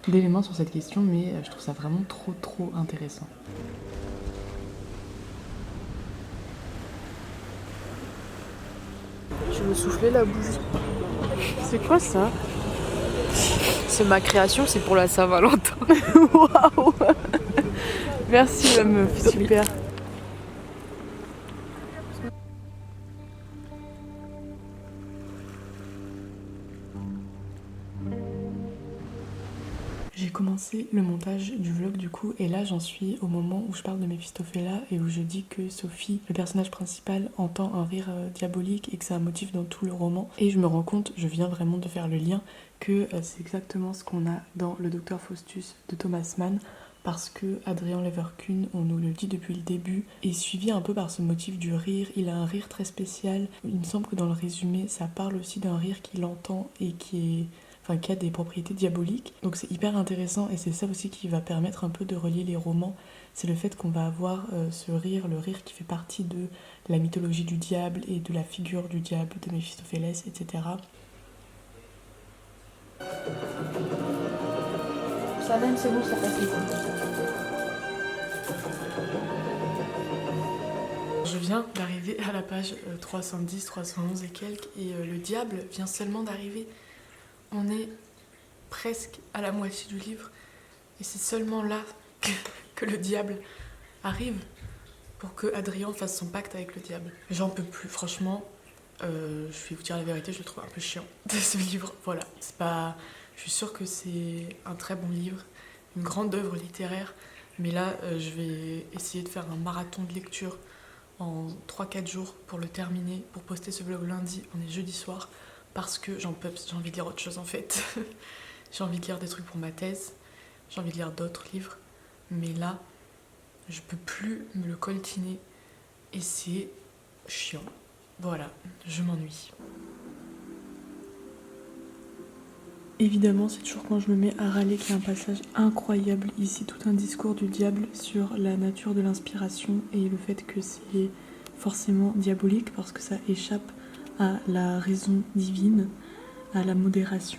[SPEAKER 1] d'éléments sur cette question, mais je trouve ça vraiment trop intéressant.
[SPEAKER 2] Je veux souffler la bougie.
[SPEAKER 3] C'est quoi ça?
[SPEAKER 2] C'est ma création, c'est pour la Saint-Valentin.
[SPEAKER 3] Waouh! Merci la meuf, super.
[SPEAKER 1] J'ai commencé le montage du vlog du coup et là j'en suis au moment où je parle de Méphistophéla et où je dis que Sophie, le personnage principal, entend un rire diabolique et que c'est un motif dans tout le roman. Et je me rends compte, je viens vraiment de faire le lien, que c'est exactement ce qu'on a dans Le Docteur Faustus de Thomas Mann, parce que Adrian Leverkühn, on nous le dit depuis le début, est suivi un peu par ce motif du rire. Il a un rire très spécial. Il me semble que dans le résumé, ça parle aussi d'un rire qu'il entend et qui a des propriétés diaboliques. Donc c'est hyper intéressant et c'est ça aussi qui va permettre un peu de relier les romans. C'est le fait qu'on va avoir ce rire, le rire qui fait partie de la mythologie du diable et de la figure du diable, de Méphistophélès, etc.
[SPEAKER 2] Ça même, c'est bon, ça passe les coups.
[SPEAKER 1] Je viens d'arriver à la page 310, 311 et quelques et le diable vient seulement d'arriver. On est presque à la moitié du livre et c'est seulement là que le diable arrive pour que Adrien fasse son pacte avec le diable. J'en peux plus, franchement, je vais vous dire la vérité, je le trouve un peu chiant de ce livre. Voilà, je suis sûre que c'est un très bon livre, une grande œuvre littéraire, mais là je vais essayer de faire un marathon de lecture en 3-4 jours pour le terminer, pour poster ce vlog lundi, on est jeudi soir. Parce que j'ai envie de lire autre chose en fait. J'ai envie de lire des trucs pour ma thèse, j'ai envie de lire d'autres livres, mais là, je peux plus me le coltiner et c'est chiant. Voilà, je m'ennuie. Évidemment, c'est toujours quand je me mets à râler qu'il y a un passage incroyable ici, tout un discours du diable sur la nature de l'inspiration et le fait que c'est forcément diabolique parce que ça échappe à la raison divine, à la modération.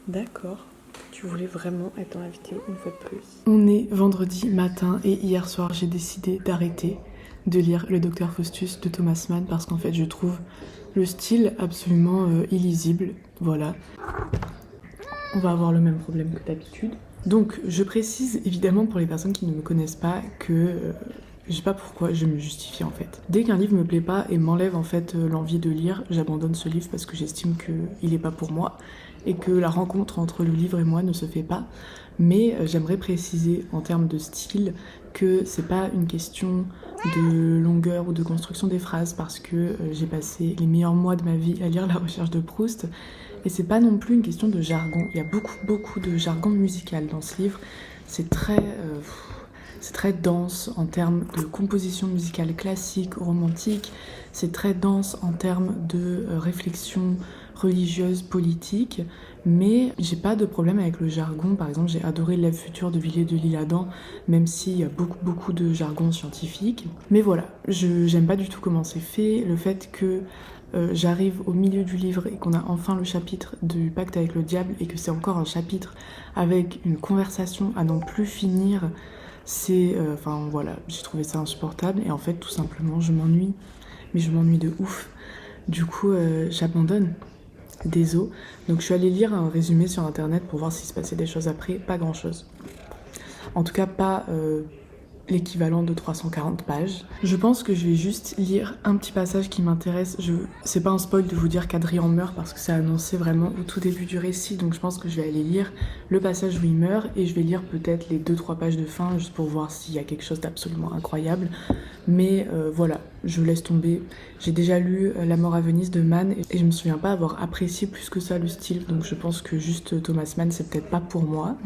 [SPEAKER 1] D'accord, tu voulais vraiment être dans la vidéo une fois de plus. On est vendredi matin et hier soir j'ai décidé d'arrêter de lire Le Docteur Faustus de Thomas Mann parce qu'en fait je trouve le style absolument illisible. Voilà. On va avoir le même problème que d'habitude. Donc je précise évidemment pour les personnes qui ne me connaissent pas que je sais pas pourquoi je me justifie en fait. Dès qu'un livre me plaît pas et m'enlève en fait l'envie de lire, j'abandonne ce livre parce que j'estime qu'il est pas pour moi et que la rencontre entre le livre et moi ne se fait pas. Mais j'aimerais préciser en termes de style que c'est pas une question de longueur ou de construction des phrases parce que j'ai passé les meilleurs mois de ma vie à lire La Recherche de Proust et c'est pas non plus une question de jargon. Il y a beaucoup de jargon musical dans ce livre. C'est très dense en termes de composition musicale classique, romantique. C'est très dense en termes de réflexion religieuse, politique. Mais j'ai pas de problème avec le jargon. Par exemple, j'ai adoré L'Ève future de Villiers de l'Isle-Adam, même s'il y a beaucoup de jargon scientifique. Mais voilà, j'aime pas du tout comment c'est fait. Le fait que j'arrive au milieu du livre et qu'on a enfin le chapitre du pacte avec le diable et que c'est encore un chapitre avec une conversation à n'en plus finir, voilà, j'ai trouvé ça insupportable et en fait tout simplement je m'ennuie, mais je m'ennuie de ouf. Du coup j'abandonne. Désolé. Donc je suis allée lire un résumé sur internet pour voir s'il se passait des choses après, pas grand chose. En tout cas pas l'équivalent de 340 pages. Je pense que je vais juste lire un petit passage qui m'intéresse. C'est pas un spoil de vous dire qu'Adrien meurt parce que c'est annoncé vraiment au tout début du récit, donc je pense que je vais aller lire le passage où il meurt et je vais lire peut-être les 2-3 pages de fin juste pour voir s'il y a quelque chose d'absolument incroyable. Mais voilà, je laisse tomber. J'ai déjà lu La mort à Venise de Mann et je me souviens pas avoir apprécié plus que ça le style, donc je pense que juste Thomas Mann c'est peut-être pas pour moi.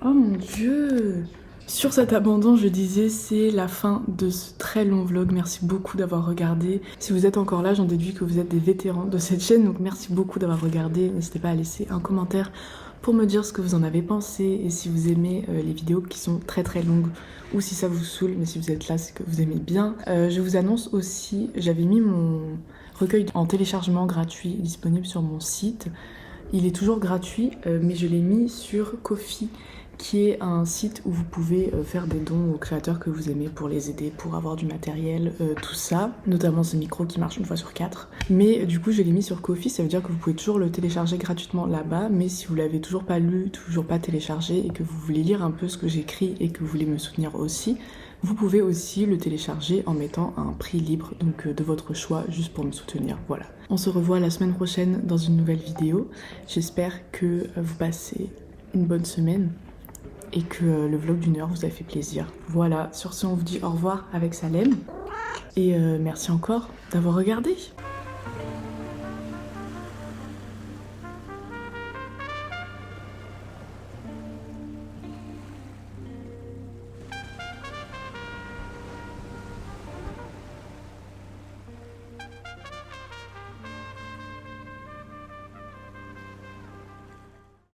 [SPEAKER 1] Oh mon dieu! Sur cet abandon, je disais, c'est la fin de ce très long vlog. Merci beaucoup d'avoir regardé. Si vous êtes encore là, j'en déduis que vous êtes des vétérans de cette chaîne, donc merci beaucoup d'avoir regardé. N'hésitez pas à laisser un commentaire pour me dire ce que vous en avez pensé et si vous aimez les vidéos qui sont très longues ou si ça vous saoule, mais si vous êtes là, c'est que vous aimez bien. Je vous annonce aussi, j'avais mis mon recueil en téléchargement gratuit disponible sur mon site. Il est toujours gratuit, mais je l'ai mis sur Ko-fi, qui est un site où vous pouvez faire des dons aux créateurs que vous aimez pour les aider, pour avoir du matériel, tout ça, notamment ce micro qui marche une fois sur 4. Mais du coup je l'ai mis sur Ko-fi, ça veut dire que vous pouvez toujours le télécharger gratuitement là-bas, mais si vous l'avez toujours pas lu, toujours pas téléchargé et que vous voulez lire un peu ce que j'écris et que vous voulez me soutenir aussi, vous pouvez aussi le télécharger en mettant un prix libre, donc de votre choix, juste pour me soutenir, voilà. On se revoit la semaine prochaine dans une nouvelle vidéo. J'espère que vous passez une bonne semaine et que le vlog d'une heure vous a fait plaisir. Voilà, sur ce on vous dit au revoir avec Salem et merci encore d'avoir regardé.